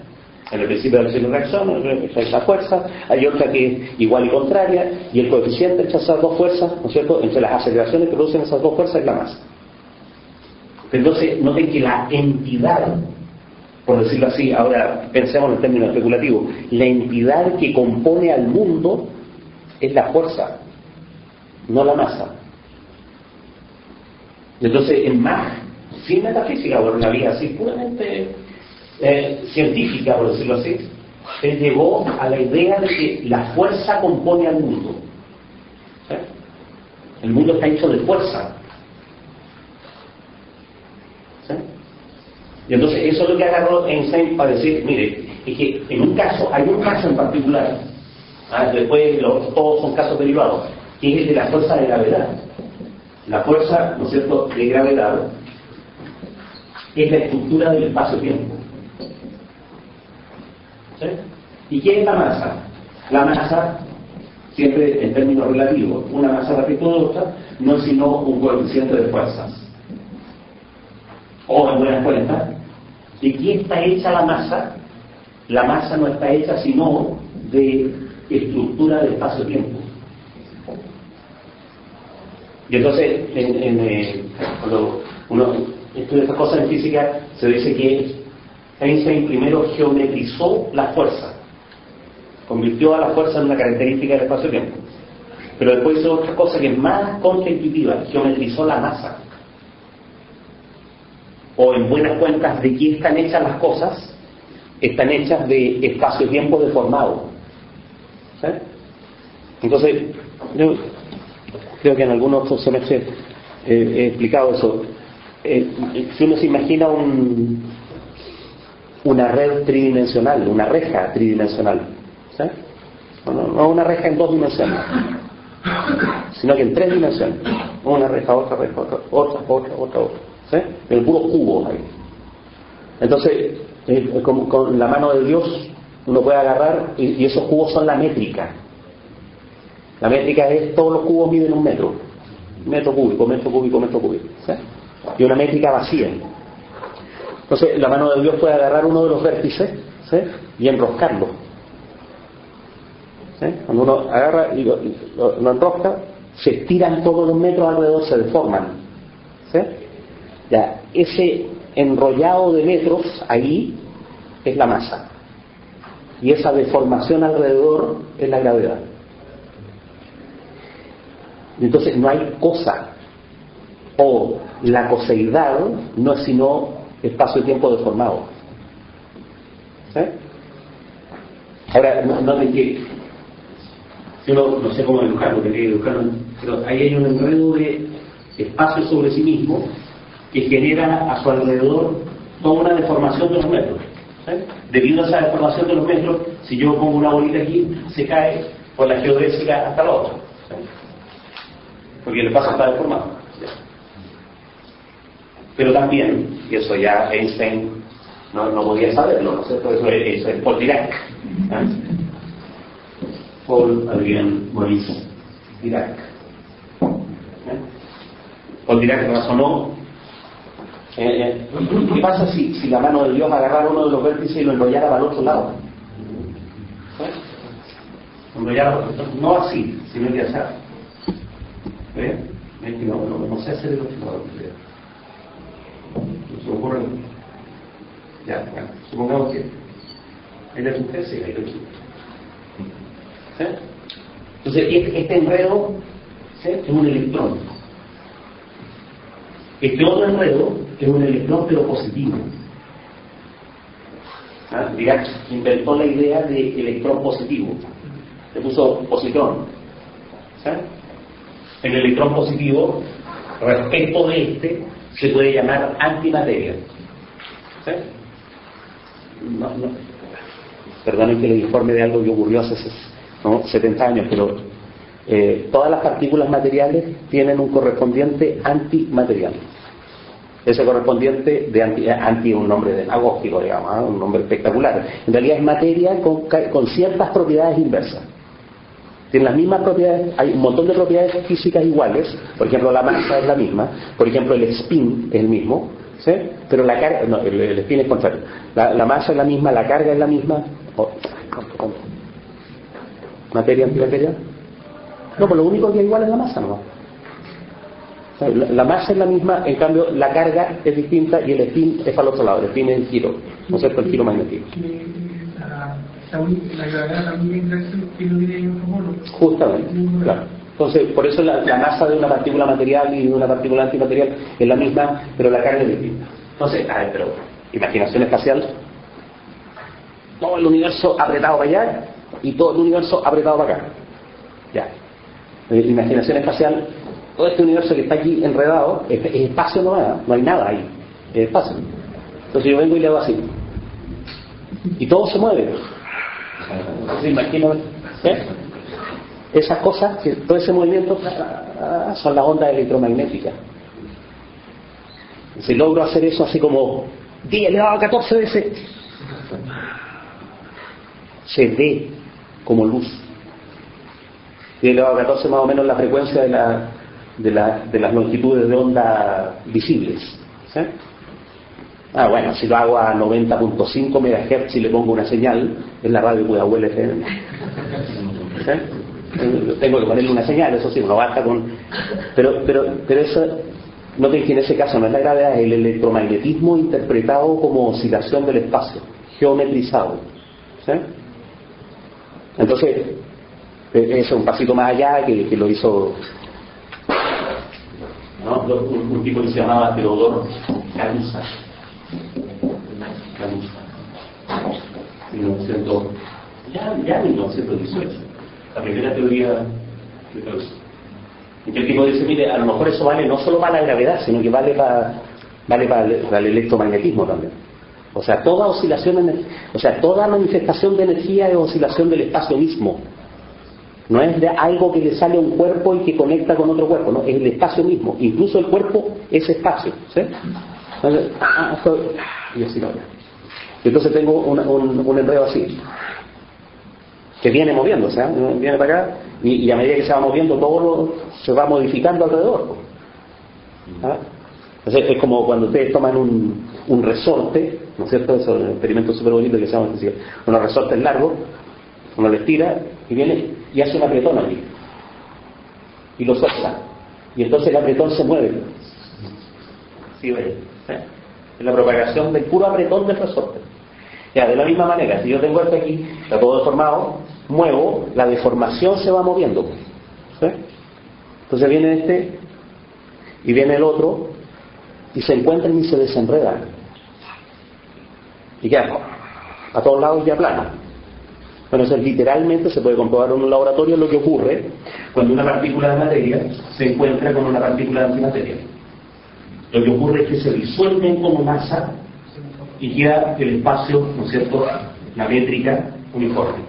En el principio de acción y reacción es la fuerza, hay otra que es igual y contraria, y el coeficiente entre esas dos fuerzas, ¿no es cierto?, entre las aceleraciones que producen esas dos fuerzas es la masa. Entonces, noten que la entidad, por decirlo así, ahora pensemos en términos especulativos, la entidad que compone al mundo es la fuerza, no la masa. Entonces, en más, sin metafísica, por una vía así puramente científica, por decirlo así, él llegó a la idea de que la fuerza compone al mundo. ¿Sí? El mundo está hecho de fuerza. ¿Sí? Y entonces eso es lo que agarró Einstein para decir, mire, es que en un caso, hay un caso en particular, después todos son casos derivados, que es el de la fuerza de gravedad. La fuerza, ¿no es cierto?, de gravedad es la estructura del espacio-tiempo. ¿Sí? ¿Y qué es la masa? La masa, siempre en términos relativos, una masa respecto de otra, no es sino un coeficiente de fuerzas. O en buenas cuentas, ¿de qué está hecha la masa? La masa no está hecha sino de estructura del espacio-tiempo. Y entonces, cuando uno estudia estas cosas en física, se dice que Einstein primero geometrizó la fuerza, convirtió a la fuerza en una característica del espacio-tiempo, pero después hizo otra cosa que es más contraintuitiva, geometrizó la masa. O en buenas cuentas, ¿de qué están hechas las cosas? Están hechas de espacio-tiempo deformado. ¿Sí? Entonces, yo creo que en algunos semestres he explicado eso. Si uno se imagina una red tridimensional, una reja tridimensional, ¿sí? No una reja en 2 dimensiones, sino que en 3 dimensiones. Una reja, otra, otra. ¿Sí? El puro cubo ahí. Entonces, con la mano de Dios uno puede agarrar, y esos cubos son la métrica. La métrica es, todos los cubos miden 1 metro. Metro cúbico, metro cúbico, metro cúbico. ¿Sí? Y una métrica vacía. Entonces, la mano de Dios puede agarrar uno de los vértices, ¿sí?, y enroscarlo. ¿Sí? Cuando uno agarra y lo enrosca, se estiran todos los metros alrededor, se deforman. ¿Sí? Ya, ese enrollado de metros ahí es la masa. Y esa deformación alrededor es la gravedad. Entonces no hay cosa, o la coseidad no es sino espacio-tiempo deformado. ¿Sí? Ahora, noten que si uno no sé cómo educarlo, porque hay que educarlo, pero ahí hay un enredo de espacio sobre sí mismo que genera a su alrededor toda una deformación de los metros. ¿Sí? Debido a esa deformación de los metros, si yo pongo una bolita aquí, se cae por la geodésica hasta la otra. ¿Sí? Porque el espacio está deformado. Pero también, y eso ya Einstein no podía saberlo, ¿no es cierto? Eso es Paul Dirac. Paul Adrien Maurice Dirac. Paul Dirac razonó. ¿Qué pasa si la mano de Dios agarrara uno de los vértices y lo enrollara para el otro lado? Enrollara, no así, sino que así. No sé hacer el otro lado. No se me ocurre. Ya, bueno, supongamos que él es un tercio y ahí lo quito. ¿Sí? Entonces, este enredo, ¿sí?, es un electrón. Este otro enredo es un electrón pero positivo. Dirac inventó la idea de electrón positivo. Le puso positrón. ¿Sí? El electrón positivo, respecto de este, se puede llamar antimateria. ¿Sí? No. Perdonen que les informe de algo que ocurrió hace 70 años, pero todas las partículas materiales tienen un correspondiente antimaterial. Ese correspondiente de anti es un nombre demagógico, digamos, un nombre espectacular. En realidad es materia con ciertas propiedades inversas. Tienen las mismas propiedades, hay un montón de propiedades físicas iguales. Por ejemplo, la masa es la misma. Por ejemplo, el spin es el mismo. ¿sí? Pero la carga, no, el spin es contrario. La masa es la misma, la carga es la misma. ¿Materia, antimateria? No, pues lo único que es igual es la masa, ¿no? La masa es la misma, en cambio la carga es distinta y el spin es para el otro lado. El spin es el giro, ¿no es cierto? El giro magnético. La gravedad también que no tiene un mono. Justamente, claro. Entonces, por eso la masa de una partícula material y de una partícula antimaterial es la misma, pero la carga es distinta. Entonces, a ver, pero imaginación espacial, todo el universo apretado para allá y todo el universo apretado para acá. Ya. Imaginación espacial, todo este universo que está aquí enredado es espacio nomás, no hay nada ahí, es espacio. Entonces yo vengo y le hago así y todo se mueve. Entonces imagino, esas cosas, todo ese movimiento son las ondas electromagnéticas. Si logro hacer eso así como 10 elevado a 14 veces, se ve como luz. 10 elevado a 14 más o menos la frecuencia de las longitudes de onda visibles, ¿sí? Bueno, si lo hago a 90.5 MHz y le pongo una señal, es la radio Pudahuel FM. ¿Sí? Tengo que ponerle una señal, eso sí, no basta con... Pero eso, noten que en ese caso no es la gravedad, es el electromagnetismo interpretado como oscilación del espacio, geometrizado. ¿Sí? Entonces, eso es un pasito más allá que lo hizo, ¿no? Un tipo que se llamaba Teodoro Carusa. 1918, la primera teoría de Caruso. Y que el tipo dice, mire, a lo mejor eso vale no solo para la gravedad, sino que vale para el electromagnetismo también. O sea, toda oscilación, toda manifestación de energía es oscilación del espacio mismo. No es de algo que le sale a un cuerpo y que conecta con otro cuerpo, no, es el espacio mismo. Incluso el cuerpo es espacio, ¿sí? Entonces, y así no. Entonces tengo un enredo así que viene moviéndose, viene para acá y a medida que se va moviendo todo se va modificando alrededor. Entonces es como cuando ustedes toman un resorte, ¿no es cierto? Eso es un experimento súper bonito que se llama unos resortes largos, uno les tira y viene y hace un apretón aquí y lo suelta y entonces el apretón se mueve. ¿Sí ven? Es la propagación del puro apretón del resorte. Ya, de la misma manera, si yo tengo esto aquí, está todo deformado, muevo, la deformación se va moviendo. ¿Sí? Entonces viene este y viene el otro y se encuentran y se desenredan. Y ya, a todos lados ya plano. Bueno, eso literalmente se puede comprobar en un laboratorio lo que ocurre cuando una partícula de materia se encuentra con una partícula de antimateria. Lo que ocurre es que se disuelven como masa y queda el espacio, ¿no es cierto?, la métrica uniforme.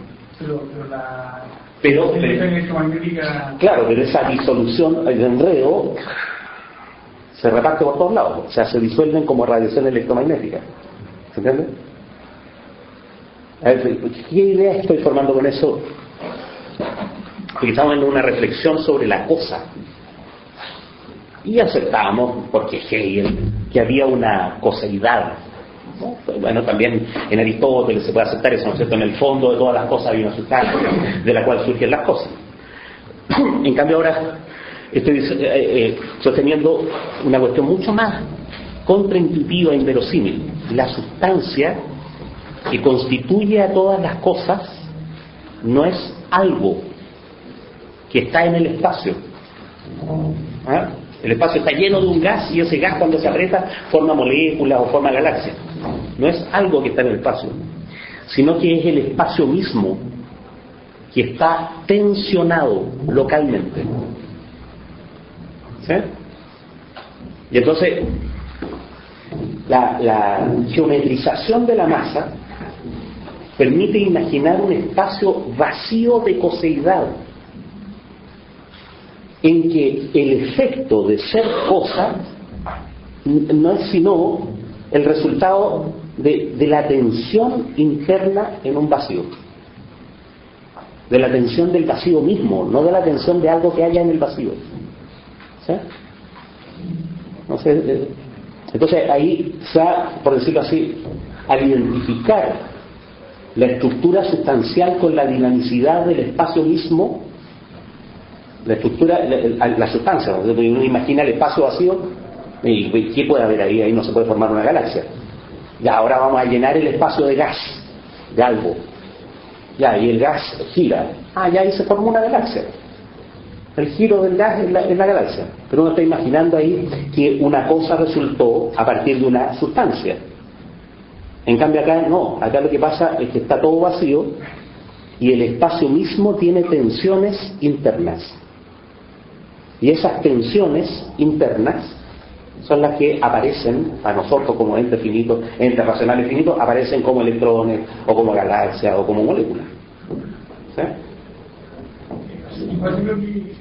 Pero claro, pero esa disolución, el enredo, se reparte por todos lados, o sea, se disuelven como radiación electromagnética. ¿Se entiende? A ver, ¿qué idea estoy formando con eso? Porque estamos en una reflexión sobre la cosa. Y aceptamos, porque Hegel, que había una coseidad, ¿no? Bueno, también en Aristóteles se puede aceptar eso, ¿no es cierto? En el fondo de todas las cosas hay una sustancia de la cual surgen las cosas. En cambio ahora estoy sosteniendo una cuestión mucho más contraintuitiva e inverosímil. La sustancia que constituye a todas las cosas no es algo que está en el espacio. El espacio está lleno de un gas y ese gas cuando se aprieta forma moléculas o forma galaxias. No es algo que está en el espacio, sino que es el espacio mismo que está tensionado localmente. ¿Sí? Y entonces la geometrización de la masa permite imaginar un espacio vacío de coseidad, en que el efecto de ser cosa no es sino el resultado de la tensión interna en un vacío, de la tensión del vacío mismo, no de la tensión de algo que haya en el vacío. ¿Sí? No sé, Entonces ahí se ha, por decirlo así, al identificar la estructura sustancial con la dinamicidad del espacio mismo, la estructura, la sustancia, ¿no? Uno imagina el espacio vacío y ¿qué puede haber ahí? Ahí no se puede formar una galaxia. Ya, ahora vamos a llenar el espacio de gas, de algo. Ya, y el gas gira. Ya ahí se forma una galaxia. El giro del gas es la galaxia. Pero uno está imaginando ahí que una cosa resultó a partir de una sustancia. En cambio acá no, acá lo que pasa es que está todo vacío y el espacio mismo tiene tensiones internas. Y esas tensiones internas son las que aparecen a nosotros como entes finitos, entes racionales finitos, aparecen como electrones o como galaxias o como moléculas. ¿Sí? Igual yo creo que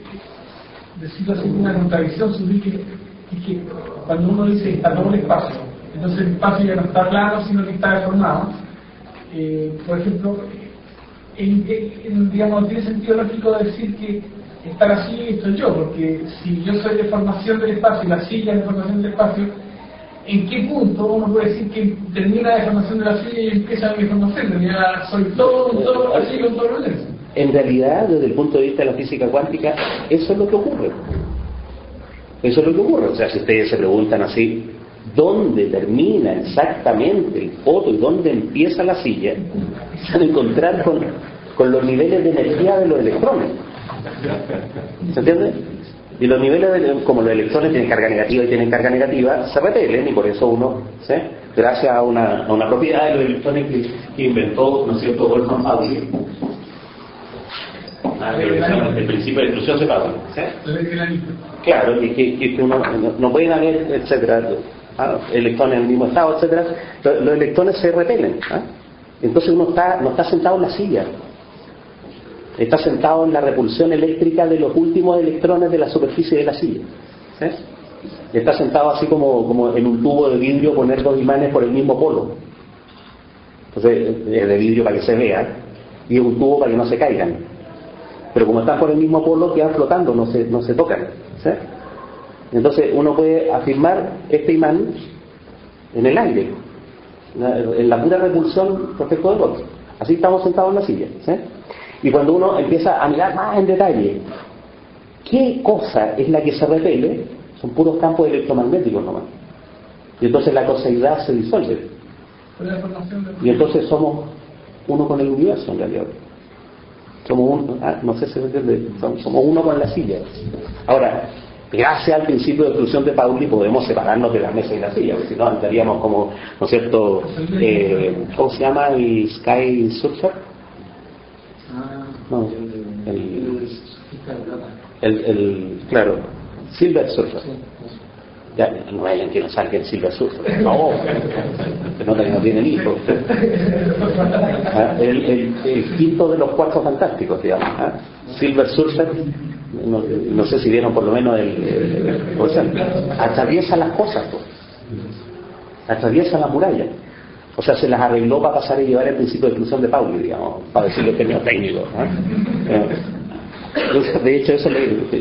decirlo así una contradicción subir que cuando uno dice está todo el espacio, entonces el espacio ya no está plano sino que está deformado. Por ejemplo, digamos, tiene sentido lógico decir que estar así estoy yo, porque si yo soy deformación del espacio y la silla es deformación del espacio, ¿en qué punto uno puede decir que termina la deformación de la silla y empieza mi deformación? Ya soy todo así con todo lo demás. En realidad, desde el punto de vista de la física cuántica, eso es lo que ocurre. Eso es lo que ocurre. O sea, si ustedes se preguntan así, ¿dónde termina exactamente el foto y dónde empieza la silla? Se van a encontrar con los niveles de energía de los electrones. ¿Se entiende? Y los niveles, como los electrones tienen carga negativa y tienen carga negativa, se repelen y por eso uno, ¿sí? Gracias a una propiedad de los electrones que inventó, ¿no es cierto?, Wolfgang Pauli. El principio de exclusión de Pauli. ¿Sí? Claro, y que uno no pueden haber, etcétera, electrones en el mismo estado, etcétera. Los electrones se repelen. Entonces uno no está sentado en la silla. Está sentado en la repulsión eléctrica de los últimos electrones de la superficie de la silla. ¿Sí? Está sentado así como en un tubo de vidrio, poner dos imanes por el mismo polo. Entonces es de vidrio para que se vea y es un tubo para que no se caigan. Pero como están por el mismo polo, quedan flotando, no se tocan. ¿Sí? Entonces uno puede afirmar este imán en el aire, en la pura repulsión respecto del otro. Así estamos sentados en la silla. ¿Sí? Y cuando uno empieza a mirar más en detalle qué cosa es la que se repele, son puros campos electromagnéticos nomás. Y entonces la coseidad se disuelve. Y entonces somos uno con el universo en realidad. Somos uno, no sé si se entiende, somos uno con la silla. Ahora, gracias al principio de exclusión de Pauli podemos separarnos de la mesa y la silla, porque si no andaríamos como, ¿no es cierto? ¿Cómo se llama el Sky Surfer? No, claro, Silver Surfer. Ya, no vayan que no salga el Silver Surfer, no, que no tienen hijos. El quinto de los cuatro fantásticos, digamos. Silver Surfer, no sé si vieron por lo menos o sea, atraviesa las cosas, atraviesa la muralla. O sea, se las arregló para pasar y llevar el principio de exclusión de Pauli, digamos, para decirlo en términos técnicos. De hecho, eso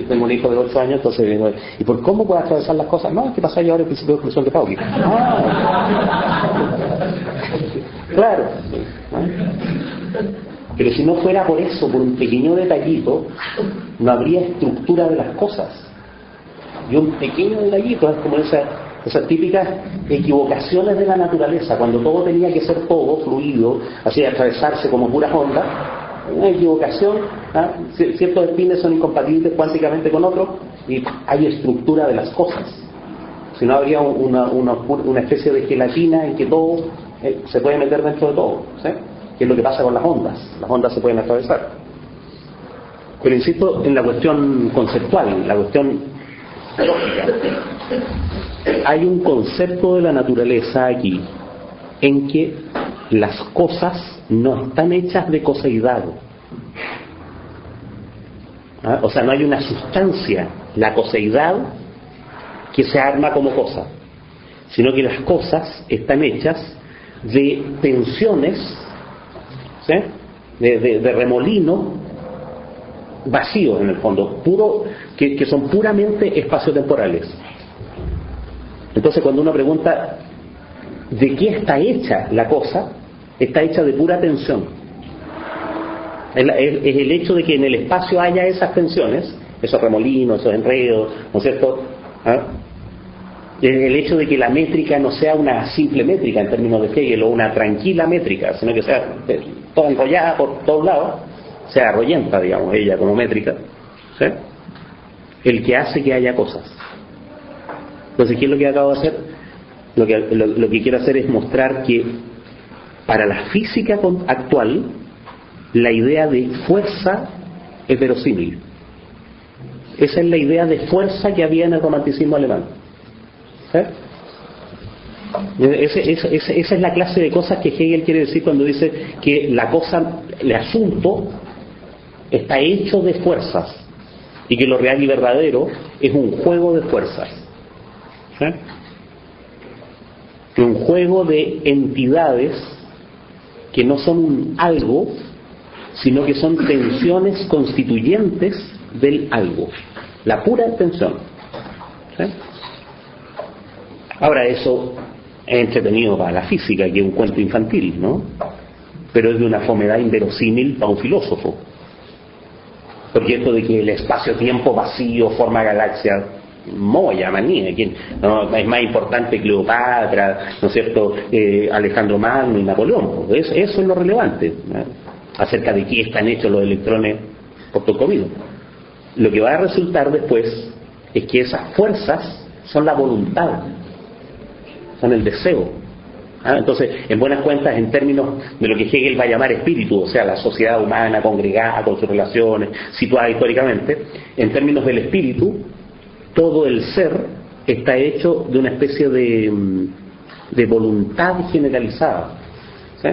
tengo un hijo de 8 años, entonces digo, ¿y por cómo puede atravesar las cosas? No, es que pasar a llevar el principio de exclusión de Pauli. Claro. Pero si no fuera por eso, por un pequeño detallito, no habría estructura de las cosas. Y un pequeño detallito es como esas típicas equivocaciones de la naturaleza, cuando todo tenía que ser todo fluido, así atravesarse como puras ondas. Una equivocación, ciertos espines son incompatibles cuánticamente con otros y hay estructura de las cosas. Si no habría una especie de gelatina en que todo se puede meter dentro de todo, ¿sí? Que es lo que pasa con las ondas se pueden atravesar. Pero insisto en la cuestión conceptual, la cuestión lógica. Hay un concepto de la naturaleza aquí en que las cosas no están hechas de coseidad. O sea, no hay una sustancia, la coseidad, que se arma como cosa, sino que las cosas están hechas de tensiones, ¿sí? de remolino vacíos en el fondo, que son puramente espaciotemporales. Entonces, cuando uno pregunta ¿de qué está hecha la cosa? Está hecha de pura tensión. Es el hecho de que en el espacio haya esas tensiones, esos remolinos, esos enredos, ¿no es cierto? ¿Ah? El hecho de que la métrica no sea una simple métrica en términos de Hegel o una tranquila métrica, sino que sea toda enrollada por todos lados, sea arrollenta, digamos, ella como métrica, ¿sí? El que hace que haya cosas. Entonces, ¿qué es lo que acabo de hacer? Lo que quiero hacer es mostrar que para la física actual la idea de fuerza es verosímil. Esa es la idea de fuerza que había en el romanticismo alemán. ¿Sí? Esa es la clase de cosas que Hegel quiere decir cuando dice que la cosa, el asunto está hecho de fuerzas y que lo real y verdadero es un juego de fuerzas. ¿Sí? Un juego de entidades que no son un algo, sino que son tensiones constituyentes del algo, la pura tensión. ¿Sí? Ahora, eso es entretenido para la física, que es un cuento infantil, ¿no? Pero es de una fomedad inverosímil para un filósofo, porque esto de que el espacio-tiempo vacío forma galaxias, moya, manía, ¿no? Es más importante Cleopatra, ¿no es cierto?, Alejandro Magno y Napoleón. Eso es lo relevante, ¿no?, acerca de qué están hechos los electrones por todo comido. Lo que va a resultar después es que esas fuerzas son la voluntad, son el deseo. Entonces, en buenas cuentas, en términos de lo que Hegel va a llamar espíritu, o sea, la sociedad humana congregada con sus relaciones, situada históricamente, en términos del espíritu, todo el ser está hecho de una especie de voluntad generalizada. ¿Sí?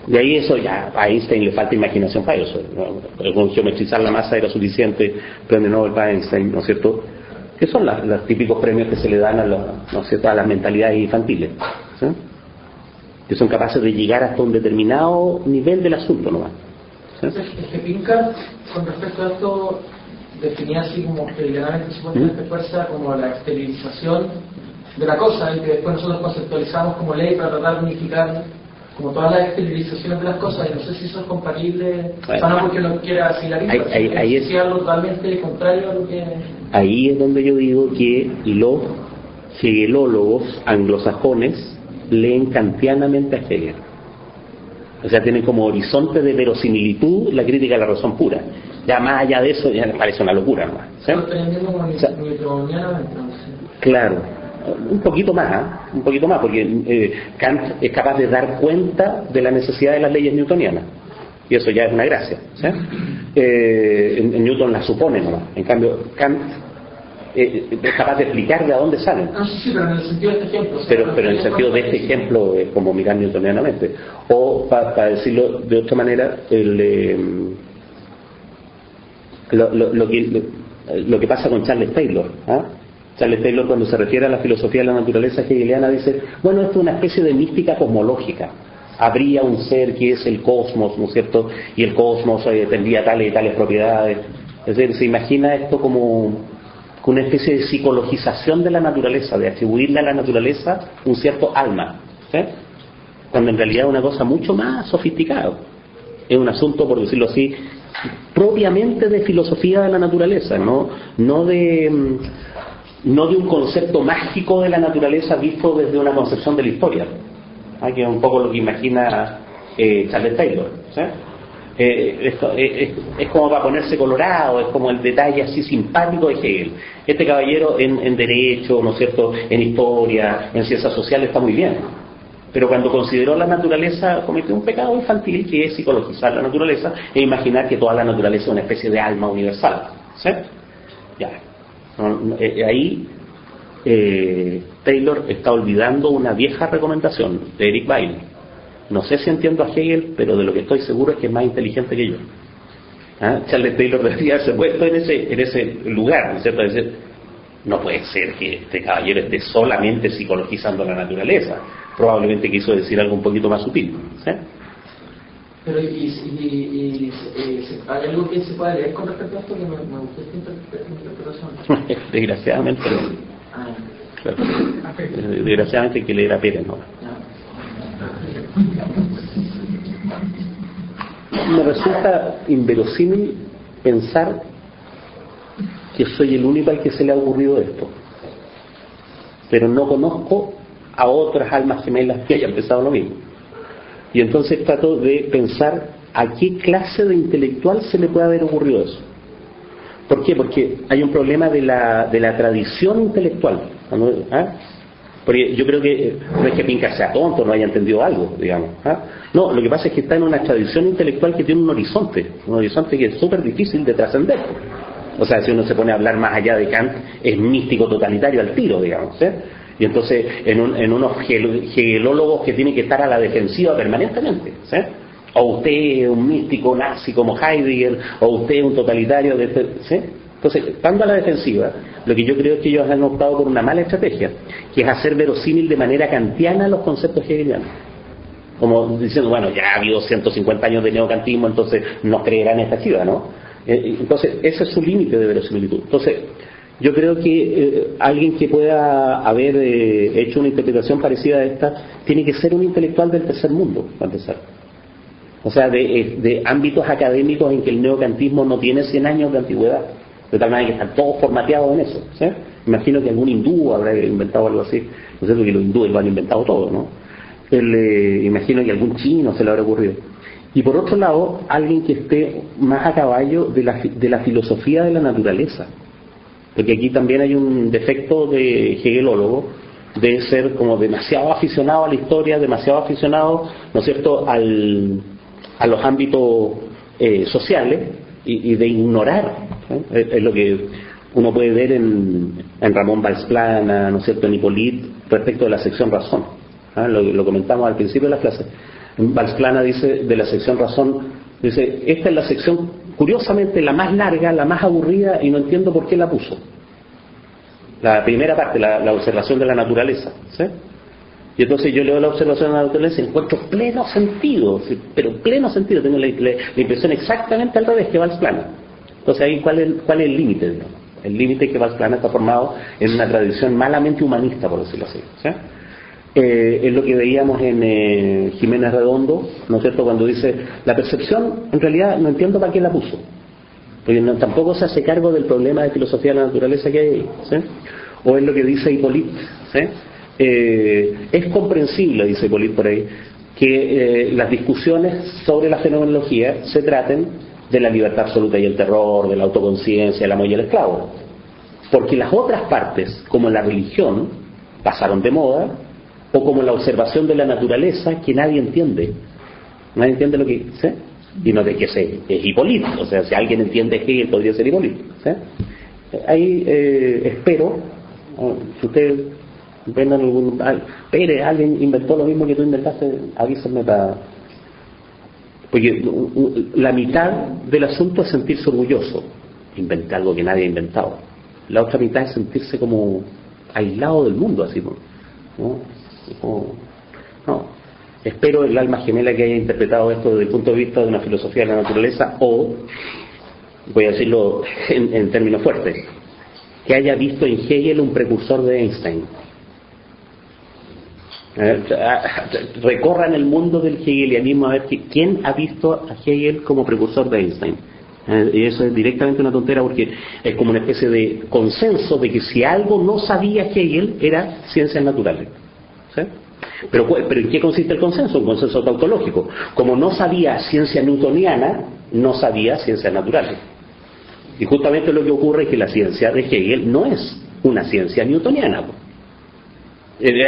De ahí eso ya, a Einstein le falta imaginación para eso, ¿no? Con geometrizar la masa era suficiente, premio Nobel para Einstein, ¿no es cierto?, que son los típicos premios que se le dan a, ¿no es cierto?, a las mentalidades infantiles, ¿sí?, que son capaces de llegar hasta un determinado nivel del asunto nomás. ¿Sí? Es que Pinker, con respecto a esto, definía así como que literalmente supuestamente fuerza como la exteriorización de la cosa, y que después nosotros conceptualizamos como ley para tratar de unificar como todas las exteriorizaciones de las cosas, y no sé si eso es compatible, no porque lo quiera asilarizar, ahí es algo totalmente contrario a lo que... Ahí es donde yo digo que los hegelólogos anglosajones leen kantianamente a Hegel. O sea, tienen como horizonte de verosimilitud la crítica a la razón pura. Ya más allá de eso, ya les parece una locura nomás. ¿Sí? Claro, un poquito más, porque Kant es capaz de dar cuenta de la necesidad de las leyes newtonianas. Y eso ya es una gracia. ¿Sí? Newton las supone nomás. En cambio, Kant es capaz de explicar de dónde salen. Sí, pero en el sentido de este ejemplo. Pero en el sentido de este ejemplo es como mirar newtonianamente. O, para decirlo de otra manera, lo que pasa con Charles Taylor. Charles Taylor, cuando se refiere a la filosofía de la naturaleza hegeliana, dice, bueno, esto es una especie de mística cosmológica. Habría un ser que es el cosmos, ¿no es cierto?, y el cosmos tendría tales y tales propiedades. Es decir, se imagina esto como una especie de psicologización de la naturaleza, de atribuirle a la naturaleza un cierto alma, ¿sí?, cuando en realidad es una cosa mucho más sofisticada. Es un asunto, por decirlo así, propiamente de filosofía de la naturaleza, no de un concepto mágico de la naturaleza visto desde una concepción de la historia, que es un poco lo que imagina Charles Taylor. ¿Sí? Esto es como para ponerse colorado, es como el detalle así simpático de Hegel. Este caballero en derecho, ¿no es cierto?, en historia, en ciencias sociales está muy bien, pero cuando consideró la naturaleza cometió un pecado infantil, que es psicologizar la naturaleza e imaginar que toda la naturaleza es una especie de alma universal. ¿Sí? Ya. Ahí Taylor está olvidando una vieja recomendación de Eric Weil. No sé si entiendo a Hegel, pero de lo que estoy seguro es que es más inteligente que yo. Charles Taylor debería haberse puesto en ese lugar, ¿no es cierto? Es decir, no puede ser que este caballero esté solamente psicologizando la naturaleza. Probablemente quiso decir algo un poquito más sutil. ¿Sí? Pero hay algo que se puede leer con respecto a esto, que me gustó esta interpretación. Desgraciadamente. Claro. Desgraciadamente hay que leer a Pérez, ¿no? Me resulta inverosímil pensar que soy el único al que se le ha ocurrido esto, pero no conozco a otras almas gemelas que hayan pensado lo mismo. Y entonces trato de pensar a qué clase de intelectual se le puede haber ocurrido eso. ¿Por qué? Porque hay un problema de la tradición intelectual. ¿Ah? Porque yo creo que no es que Pinker sea tonto, no haya entendido algo, digamos. ¿Ah? No, lo que pasa es que está en una tradición intelectual que tiene un horizonte que es súper difícil de trascender. O sea, si uno se pone a hablar más allá de Kant, es místico totalitario al tiro, digamos. Y entonces, en unos hegelólogos que tienen que estar a la defensiva permanentemente. O usted es un místico nazi como Heidegger, o usted es un totalitario. Entonces, estando a la defensiva, lo que yo creo es que ellos han optado por una mala estrategia, que es hacer verosímil de manera kantiana los conceptos hegelianos. Como diciendo, bueno, ya ha habido 150 años de neocantismo, entonces no creerán esta chiva, ¿no? Entonces, ese es su límite de verosimilitud. Entonces, yo creo que alguien que pueda haber hecho una interpretación parecida a esta, tiene que ser un intelectual del tercer mundo, para empezar. O sea, de ámbitos académicos en que el neocantismo no tiene 100 años de antigüedad, de tal manera que están todos formateados en eso. ¿Sí? Imagino que algún hindú habrá inventado algo así, no sé, porque los hindúes lo han inventado todo, ¿no? Imagino que algún chino se le habrá ocurrido. Y por otro lado, alguien que esté más a caballo de la filosofía de la naturaleza. Porque aquí también hay un defecto de hegelólogo, de ser como demasiado aficionado a la historia, demasiado aficionado, ¿no es cierto?, a los ámbitos sociales, y de ignorar, ¿no? Es lo que uno puede ver en Ramón Valsplana, ¿no es cierto?, en Hippolyte, respecto de la sección razón. Lo comentamos al principio de la clase. Valsplana dice de la sección razón, dice, esta es la sección, curiosamente, la más larga, la más aburrida, y no entiendo por qué la puso. La primera parte, la observación de la naturaleza, ¿sí? Y entonces yo leo la observación de la naturaleza y encuentro pleno sentido, ¿sí? Pero pleno sentido, tengo la impresión exactamente al revés que Valsplana. Entonces ahí, ¿cuál es el límite? El límite es que Valsplana está formado en una tradición malamente humanista, por decirlo así, ¿sí? Es lo que veíamos en Jiménez Redondo, ¿no es cierto?, cuando dice, la percepción, en realidad no entiendo para qué la puso, porque tampoco se hace cargo del problema de filosofía de la naturaleza que hay ahí, ¿sí? O es lo que dice Hippolyte, ¿sí? Es comprensible, dice Hippolyte por ahí, que las discusiones sobre la fenomenología se traten de la libertad absoluta y el terror, de la autoconciencia, el amo y el esclavo, porque las otras partes, como la religión, pasaron de moda, o como la observación de la naturaleza, que nadie entiende. Nadie entiende lo que... ¿sí? Y no de que es Hippolyte. O sea, si alguien entiende Hegel, podría ser Hippolyte. ¿Sí? Ahí espero, si ustedes ven algún... Pérez, alguien inventó lo mismo que tú inventaste, avísenme para... Porque la mitad del asunto es sentirse orgulloso. Inventé algo que nadie ha inventado. La otra mitad es sentirse como aislado del mundo, así, ¿no? No. Espero el alma gemela que haya interpretado esto desde el punto de vista de una filosofía de la naturaleza, o, voy a decirlo en términos fuertes, que haya visto en Hegel un precursor de Einstein. Recorran el mundo del hegelianismo a ver quién ha visto a Hegel como precursor de Einstein. Y eso es directamente una tontera, porque es como una especie de consenso de que si algo no sabía Hegel era ciencias naturales. ¿Sí? Pero ¿en qué consiste el consenso? Un consenso tautológico. Como no sabía ciencia newtoniana, no sabía ciencias naturales. Y justamente lo que ocurre es que la ciencia de Hegel no es una ciencia newtoniana.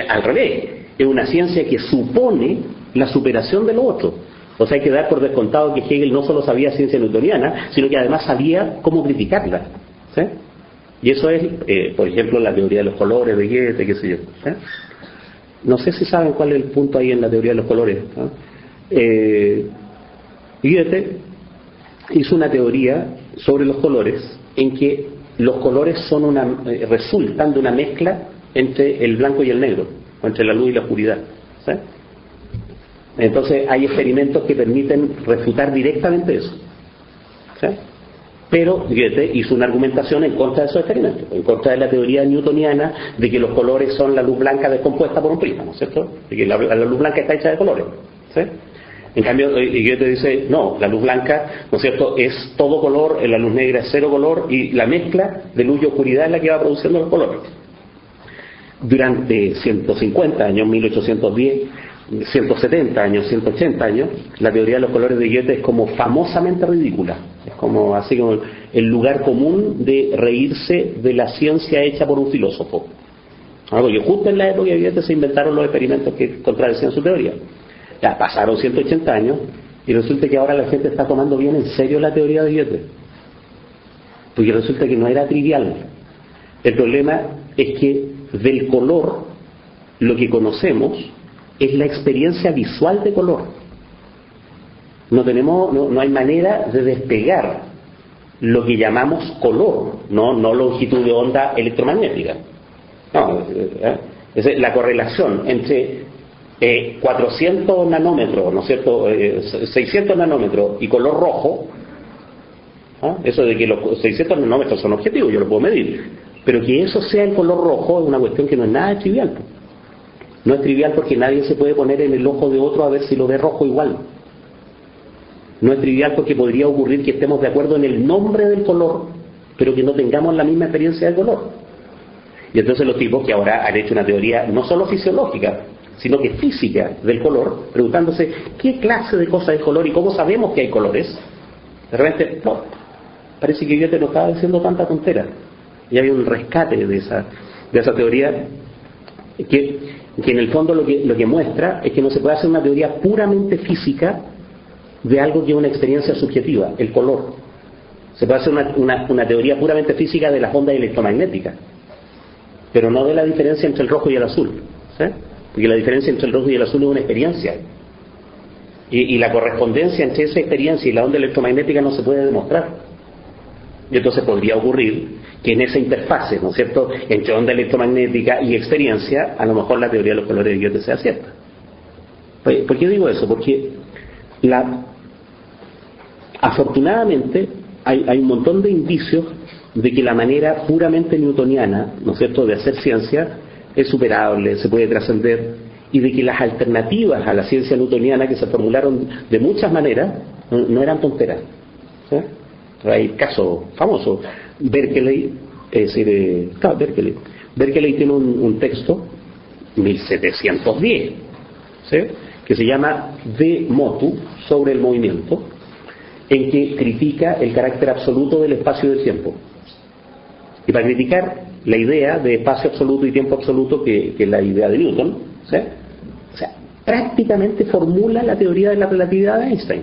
Al revés, es una ciencia que supone la superación de lo otro. O sea, hay que dar por descontado que Hegel no solo sabía ciencia newtoniana, sino que además sabía cómo criticarla. ¿Sí? Y eso es, por ejemplo, la teoría de los colores de Goethe, qué sé yo. ¿Sí? No sé si saben cuál es el punto ahí en la teoría de los colores, ¿no? Goethe hizo una teoría sobre los colores en que los colores son resultan de una mezcla entre el blanco y el negro, o entre la luz y la oscuridad, ¿sí? Entonces hay experimentos que permiten refutar directamente eso, ¿sí? Pero Goethe hizo una argumentación en contra de esos experimentos, en contra de la teoría newtoniana de que los colores son la luz blanca descompuesta por un prisma, ¿no es cierto? De que la luz blanca está hecha de colores, ¿sí? En cambio, Goethe dice, no, la luz blanca, ¿no es cierto?, es todo color, la luz negra es cero color, y la mezcla de luz y oscuridad es la que va produciendo los colores. Durante 150 años, 1810, 170 años, 180 años, la teoría de los colores de Goethe es como famosamente ridícula. Es como así como el lugar común de reírse de la ciencia hecha por un filósofo. Porque justo en la época de Goethe se inventaron los experimentos que contradecían su teoría. Ya pasaron 180 años y resulta que ahora la gente está tomando bien en serio la teoría de Goethe. Porque resulta que no era trivial. El problema es que del color, lo que conocemos es la experiencia visual de color. No hay manera de despegar lo que llamamos color, no longitud de onda electromagnética. No, es la correlación entre 400 nanómetros, ¿no es cierto?, 600 nanómetros y color rojo. Eso de que los 600 nanómetros son objetivos, yo lo puedo medir, pero que eso sea el color rojo es una cuestión que no es nada trivial. No es trivial porque nadie se puede poner en el ojo de otro a ver si lo ve rojo igual. No es trivial porque podría ocurrir que estemos de acuerdo en el nombre del color, pero que no tengamos la misma experiencia del color. Y entonces los tipos que ahora han hecho una teoría no solo fisiológica, sino que física del color, preguntándose qué clase de cosa es color y cómo sabemos que hay colores, de repente, no, parece que Goethe no estaba diciendo tanta tontera. Y hay un rescate de esa teoría que en el fondo lo que muestra es que no se puede hacer una teoría puramente física de algo que es una experiencia subjetiva, el color. Se puede hacer una teoría puramente física de las ondas electromagnéticas, pero no de la diferencia entre el rojo y el azul, ¿sí? Porque la diferencia entre el rojo y el azul es una experiencia. Y la correspondencia entre esa experiencia y la onda electromagnética no se puede demostrar. Y entonces podría ocurrir que en esa interfase, ¿no es cierto?, entre onda electromagnética y experiencia, a lo mejor la teoría de los colores de Goethe sea cierta. ¿Por qué digo eso? Porque afortunadamente hay un montón de indicios de que la manera puramente newtoniana, ¿no es cierto?, de hacer ciencia es superable, se puede trascender, y de que las alternativas a la ciencia newtoniana que se formularon de muchas maneras no eran tonteras, ¿sí? Hay casos famosos. Berkeley tiene un texto, 1710, ¿sí?, que se llama De Motu, sobre el movimiento, en que critica el carácter absoluto del espacio y del tiempo. Y para criticar la idea de espacio absoluto y tiempo absoluto, que es la idea de Newton, ¿sí?, o sea, prácticamente formula la teoría de la relatividad de Einstein.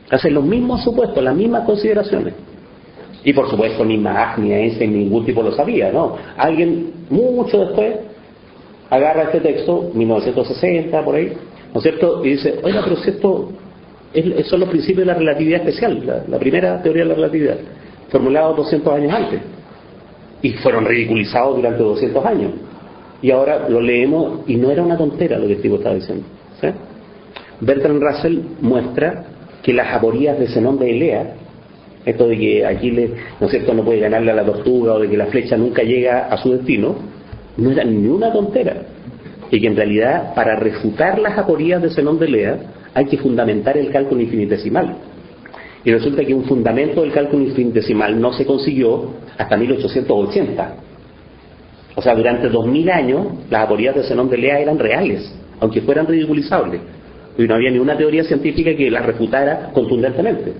Hace los mismos supuestos, las mismas consideraciones. Y por supuesto ni Mach ni Einstein, ningún tipo lo sabía, ¿no? Alguien mucho después agarra este texto, 1960, por ahí, ¿no es cierto?, y dice, oiga, pero si esto son los principios de la relatividad especial, la primera teoría de la relatividad, formulados 200 años antes, y fueron ridiculizados durante 200 años. Y ahora lo leemos y no era una tontera lo que el tipo estaba diciendo, ¿sí? Bertrand Russell muestra que las aporías de Zenón de Elea, esto de que Aquiles, ¿no es cierto?, no puede ganarle a la tortuga, o de que la flecha nunca llega a su destino, no era ni una tontera. Y que en realidad, para refutar las aporías de Zenón de Elea, hay que fundamentar el cálculo infinitesimal. Y resulta que un fundamento del cálculo infinitesimal no se consiguió hasta 1880. O sea, durante 2000 años, las aporías de Zenón de Elea eran reales, aunque fueran ridiculizables. Y no había ni una teoría científica que las refutara contundentemente,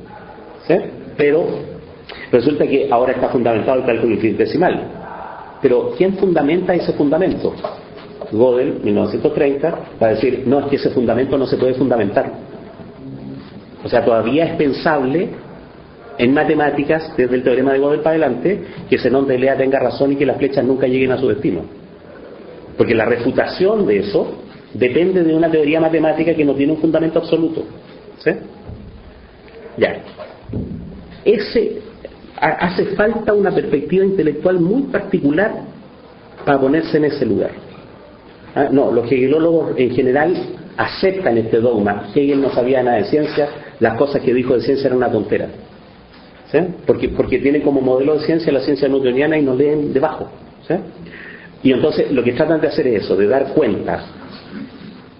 ¿sí? Pero resulta que ahora está fundamentado el cálculo infinitesimal. Pero ¿quién fundamenta ese fundamento? Gödel, 1930, va a decir, no, es que ese fundamento no se puede fundamentar. O sea, todavía es pensable en matemáticas, desde el teorema de Gödel para adelante, que Zenón de Elea tenga razón y que las flechas nunca lleguen a su destino. Porque la refutación de eso depende de una teoría matemática que no tiene un fundamento absoluto, ¿sí? Ya. Hace falta una perspectiva intelectual muy particular para ponerse en ese lugar. No, los hegelólogos en general aceptan este dogma. Hegel no sabía nada de ciencia, las cosas que dijo de ciencia eran una tontera. ¿sí? Porque tienen como modelo de ciencia la ciencia newtoniana y nos leen debajo, ¿sí? Y entonces lo que tratan de hacer es eso, de dar cuenta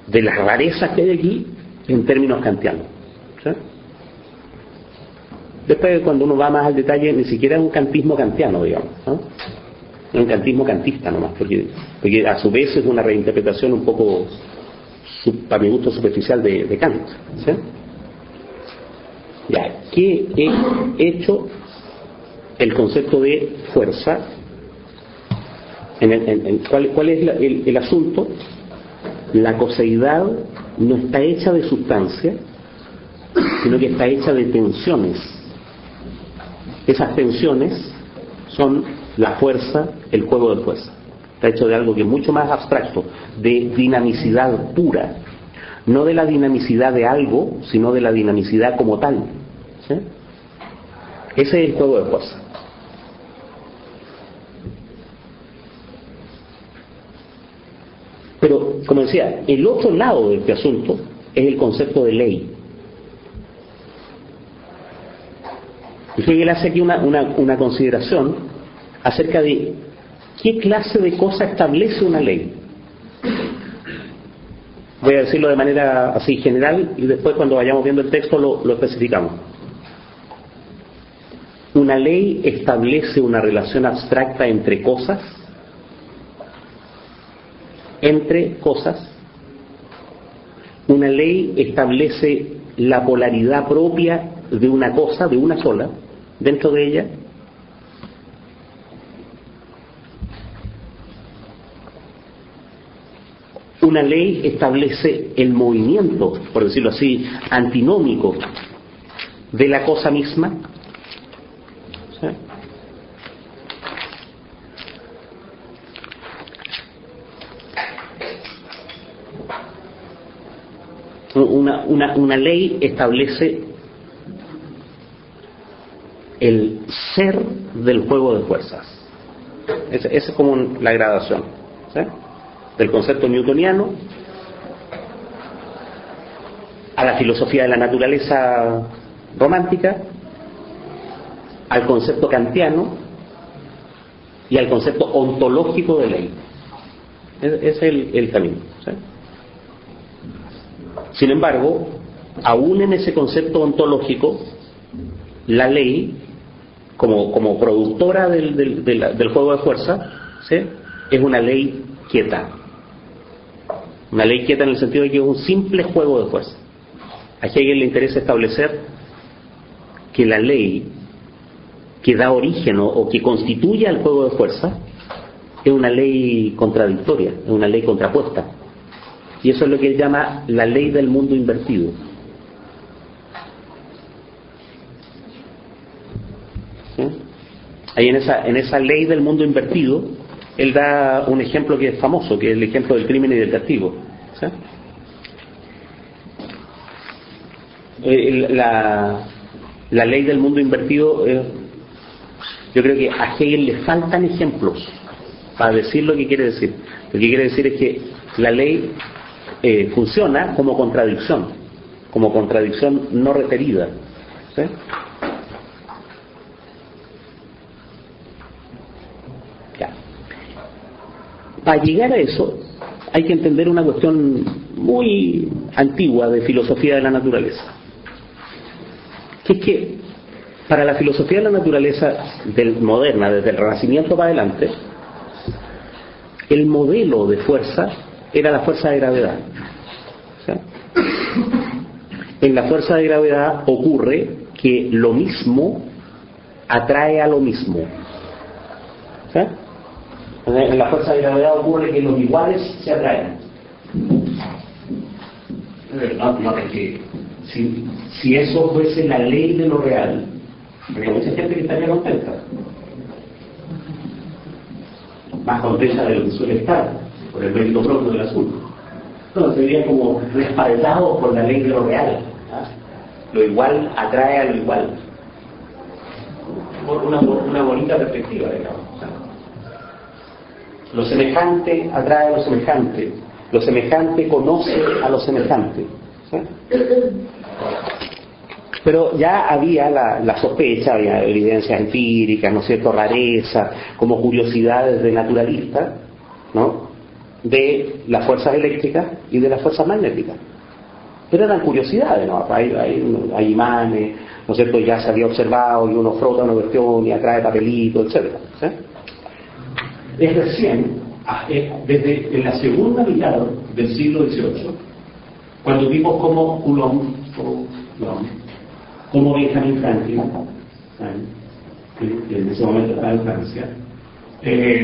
de las rarezas que hay aquí en términos kantianos, ¿sí? Después, cuando uno va más al detalle, ni siquiera es un kantismo kantiano, digamos, ¿no? Es un kantismo kantista nomás, porque a su vez es una reinterpretación un poco, para mi gusto, superficial de Kant, ¿sí? Ya, ¿qué he hecho el concepto de fuerza? ¿Cuál es el asunto? La coseidad no está hecha de sustancia, sino que está hecha de tensiones. Esas tensiones son la fuerza, el juego de fuerza. Está hecho de algo que es mucho más abstracto, de dinamicidad pura. No de la dinamicidad de algo, sino de la dinamicidad como tal, ¿sí? Ese es el juego de fuerza. Pero, como decía, el otro lado de este asunto es el concepto de ley. Hegel hace aquí una consideración acerca de qué clase de cosa establece una ley. Voy a decirlo de manera así general y después cuando vayamos viendo el texto lo especificamos. Una ley establece una relación abstracta entre cosas. Una ley establece la polaridad propia de una cosa, de una sola, dentro de ella. Una ley establece el movimiento, por decirlo así, antinómico de la cosa misma. ¿Sí? Una ley establece el ser del juego de fuerzas. Esa es como la gradación, ¿sí? Del concepto newtoniano a la filosofía de la naturaleza romántica, al concepto kantiano y al concepto ontológico de ley. Ese es el camino, ¿sí? Sin embargo, aún en ese concepto ontológico, la ley, como productora del juego de fuerza, ¿sí? Es una ley quieta. Una ley quieta en el sentido de que es un simple juego de fuerza. A Hegel le interesa establecer que la ley que da origen o que constituye al juego de fuerza es una ley contradictoria, es una ley contrapuesta. Y eso es lo que él llama la ley del mundo invertido. ¿Sí? Ahí en esa ley del mundo invertido, él da un ejemplo que es famoso, que es el ejemplo del crimen y del castigo. ¿Sí? La ley del mundo invertido, yo creo que a Hegel le faltan ejemplos para decir lo que quiere decir. Lo que quiere decir es que la ley funciona como contradicción no referida. ¿Sí? Ya. Para llegar a eso hay que entender una cuestión muy antigua de filosofía de la naturaleza, que es que para la filosofía de la naturaleza moderna, desde el Renacimiento para adelante, el modelo de fuerza era la fuerza de gravedad. ¿Sí? En la fuerza de gravedad ocurre que lo mismo atrae a lo mismo. ¿Sí? En la fuerza de gravedad ocurre que los iguales se atraen. No, es que si eso fuese la ley de lo real, habría mucha gente que estaría contenta. Más contenta de lo que suele estar, por el mérito propio del asunto. Entonces serían como respaldados por la ley de lo real. ¿Ah? Lo igual atrae a lo igual. Por una bonita perspectiva, digamos. Lo semejante atrae a lo semejante. Lo semejante conoce a lo semejante. ¿Sí? Pero ya había la sospecha, había evidencias empíricas, ¿no es cierto?, rareza, como curiosidades de naturalistas, ¿no?, de las fuerzas eléctricas y de las fuerzas magnéticas. Pero eran curiosidades, ¿no? Hay imanes, ¿no es cierto?, ya se había observado y uno frota una cuestión y atrae papelito, etc. ¿Sí? Es recién, desde en la segunda mitad del siglo XVIII, cuando vimos cómo Coulomb, como Benjamin Franklin, que en ese momento estaba en Francia,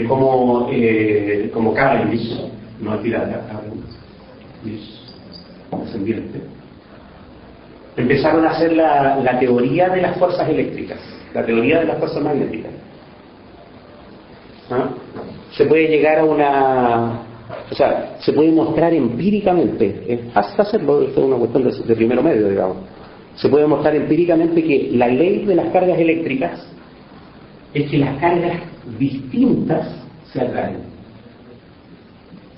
como Cavendish, no al pirata, Cavendish, descendiente, empezaron a hacer la teoría de las fuerzas eléctricas, la teoría de las fuerzas magnéticas. ¿Ah? Se puede llegar a se puede mostrar empíricamente, es fácil hacerlo, esto es una cuestión de primero medio, digamos. Se puede mostrar empíricamente que la ley de las cargas eléctricas es que las cargas distintas se atraen.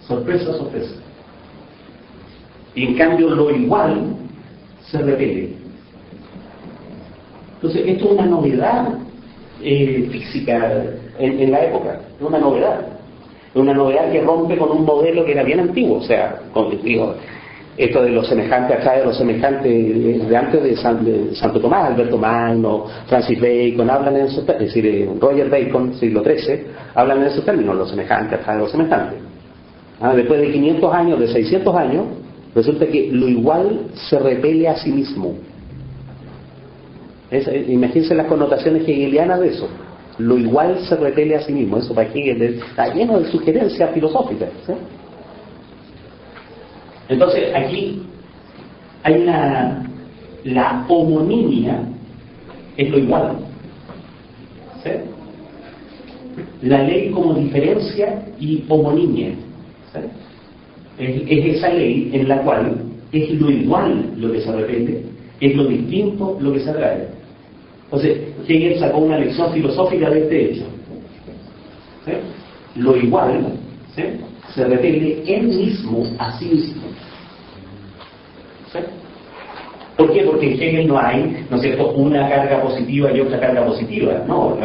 Sorpresa, sorpresa. Y en cambio lo igual se repele. Entonces esto es una novedad física en la época, es una novedad que rompe con un modelo que era bien antiguo. O sea, esto de lo semejante acá, de lo semejante de antes de Santo Tomás, Alberto Magno, Francis Bacon, hablan en esos términos, es decir, Roger Bacon, siglo XIII, hablan en esos términos, lo semejante acá, de lo semejante. Después de 500 años, de 600 años, resulta que lo igual se repele a sí mismo. Imagínense las connotaciones hegelianas de eso. Lo igual se repele a sí mismo. Eso para Hegel está lleno de sugerencias filosóficas, ¿sí? Entonces aquí hay la homonimia es lo igual, ¿sí? La ley como diferencia y homonimia, ¿sí? Es esa ley en la cual es lo igual lo que se repele, es lo distinto lo que se atrae. Entonces Hegel sacó una lección filosófica de este hecho, ¿sí? Lo igual, ¿sí?, se repele él mismo a sí mismo, ¿sí? ¿Por qué? Porque en Hegel no hay, ¿no es cierto?, una carga positiva y otra carga positiva. No,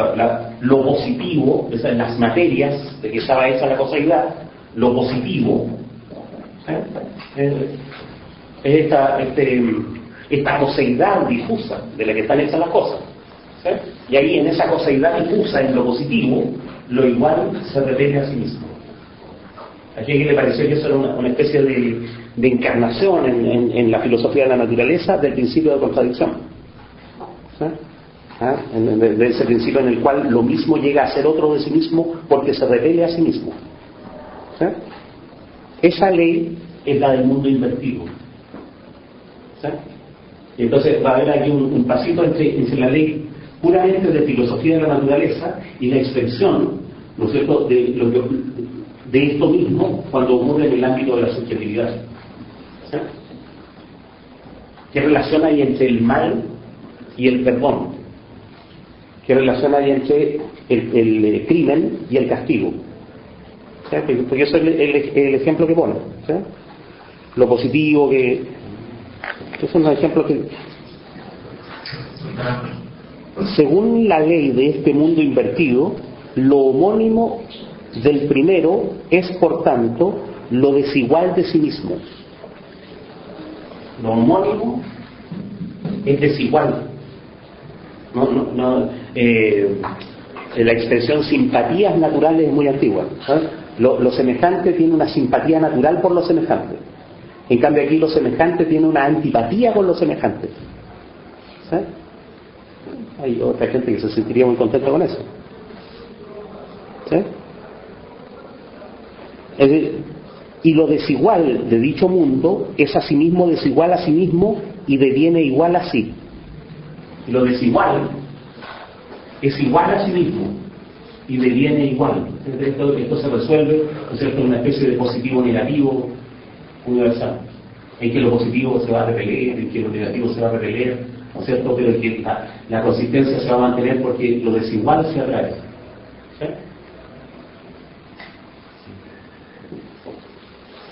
lo positivo, esas las materias de que estaba hecha la coseidad, lo positivo, ¿sí?, es esta coseidad difusa de la que están hechas las cosas, ¿sí? Y ahí en esa coseidad difusa, en lo positivo, lo igual se repele a sí mismo. A Hegel le pareció que eso era una especie de encarnación en la filosofía de la naturaleza del principio de contradicción, ¿sí? De ese principio en el cual lo mismo llega a ser otro de sí mismo porque se repele a sí mismo, ¿sí? Esa ley es la del mundo invertido, ¿sí? Y entonces va a haber aquí un pasito entre la ley puramente de filosofía de la naturaleza y la expresión, ¿no es cierto?, de esto mismo cuando ocurre en el ámbito de la subjetividad, ¿sí? ¿Qué relación hay entre el mal y el perdón? ¿Qué relación hay entre el crimen y el castigo? ¿Sí? Porque eso es el ejemplo que pone, ¿sí? Lo positivo que... Esos son los ejemplos que... Según la ley de este mundo invertido, lo homónimo del primero es, por tanto, lo desigual de sí mismo. Lo homónimo es desigual. La expresión simpatías naturales es muy antigua, ¿sabes? Lo semejante tiene una simpatía natural por lo semejante. En cambio aquí lo semejante tiene una antipatía con lo semejante, ¿sabes? Hay otra gente que se sentiría muy contenta con eso, ¿sí? Y lo desigual de dicho mundo es asimismo desigual a sí mismo y deviene igual a sí. Y lo desigual es igual a sí mismo y deviene igual. Esto se resuelve, ¿no es cierto?, en una especie de positivo negativo universal, en que lo positivo se va a repeler, en que lo negativo se va a repeler, ¿no es cierto?, pero en que la consistencia se va a mantener porque lo desigual se atrae, ¿sí?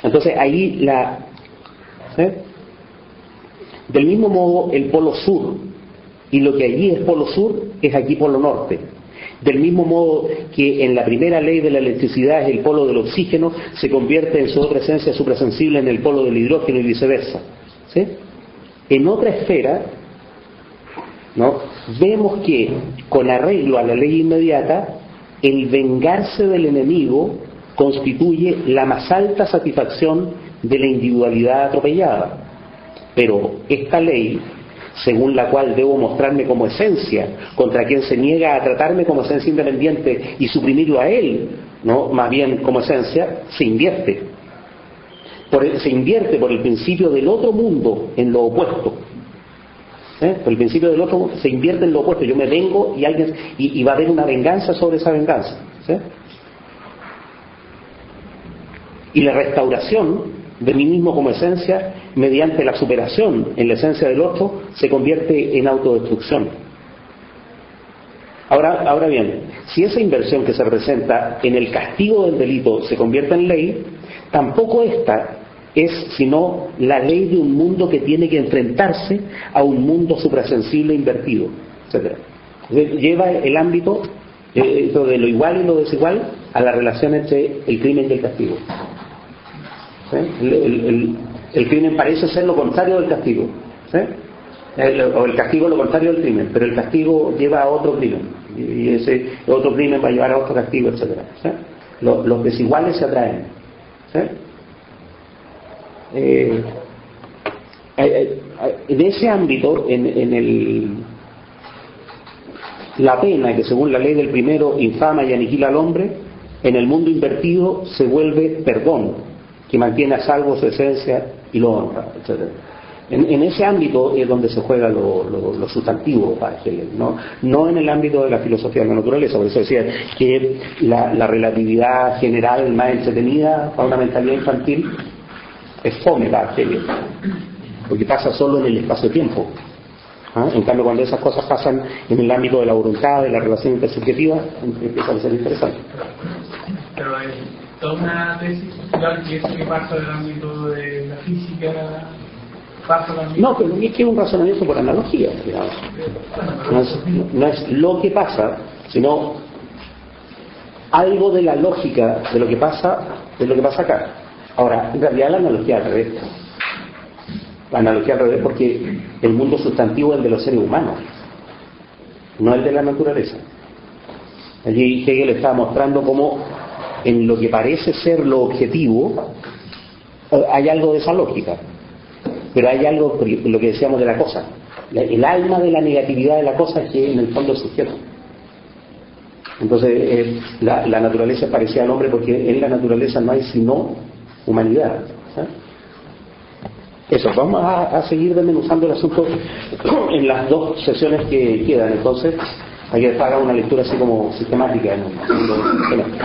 Entonces ahí ¿sí?, del mismo modo el polo sur y lo que allí es polo sur es aquí polo norte. Del mismo modo que en la primera ley de la electricidad es el polo del oxígeno, se convierte en su otra esencia suprasensible en el polo del hidrógeno y viceversa. ¿Sí? En otra esfera, ¿no?, vemos que con arreglo a la ley inmediata, el vengarse del enemigo constituye la más alta satisfacción de la individualidad atropellada. Pero esta ley, según la cual debo mostrarme como esencia contra quien se niega a tratarme como esencia independiente y suprimirlo a él, ¿no?, más bien como esencia, se invierte. Se invierte por el principio del otro mundo en lo opuesto. Por el principio del otro se invierte en lo opuesto. Yo me vengo y va a haber una venganza sobre esa venganza. ¿Sí? Y la restauración de mí mismo como esencia, mediante la superación en la esencia del otro, se convierte en autodestrucción. Ahora bien, si esa inversión que se representa en el castigo del delito se convierte en ley, tampoco esta es sino la ley de un mundo que tiene que enfrentarse a un mundo suprasensible invertido, etc. Lleva el ámbito de lo igual y lo desigual a la relación entre el crimen y el castigo. ¿Sí? El crimen parece ser lo contrario del castigo, ¿sí? O el castigo es lo contrario del crimen, pero el castigo lleva a otro crimen y ese otro crimen va a llevar a otro castigo, etc. ¿Sí? Los desiguales se atraen. ¿Sí? En ese ámbito, la pena que según la ley del primero infama y aniquila al hombre, en el mundo invertido se vuelve perdón, que mantiene a salvo su esencia y lo honra, etc. En ese ámbito es donde se juega lo sustantivo para Hegel, no en el ámbito de la filosofía de la naturaleza. Por eso decía que la relatividad general más entretenida para una mentalidad infantil es fome para Hegel, porque pasa solo en el espacio-tiempo. En cambio, cuando esas cosas pasan en el ámbito de la voluntad, de la relación intersubjetiva, empieza a ser interesante. Pero hay toda una tesis social que eso que pasa en el ámbito de la física pasa también. No, pero es que es un razonamiento por analogía, digamos. No es lo que pasa, sino algo de la lógica de lo que pasa acá. Ahora, en realidad la analogía al revés. La analogía al revés porque el mundo sustantivo es el de los seres humanos, no el de la naturaleza. Allí Hegel estaba mostrando cómo en lo que parece ser lo objetivo hay algo de esa lógica, pero hay algo, lo que decíamos de la cosa. El alma de la negatividad de la cosa es que en el fondo es sujeto. Entonces la naturaleza es parecida al hombre porque en la naturaleza no hay sino humanidad. ¿Sí? Eso, vamos a seguir desmenuzando el asunto en las dos sesiones que quedan. Entonces hay que hacer una lectura así como sistemática en el segundo semestre.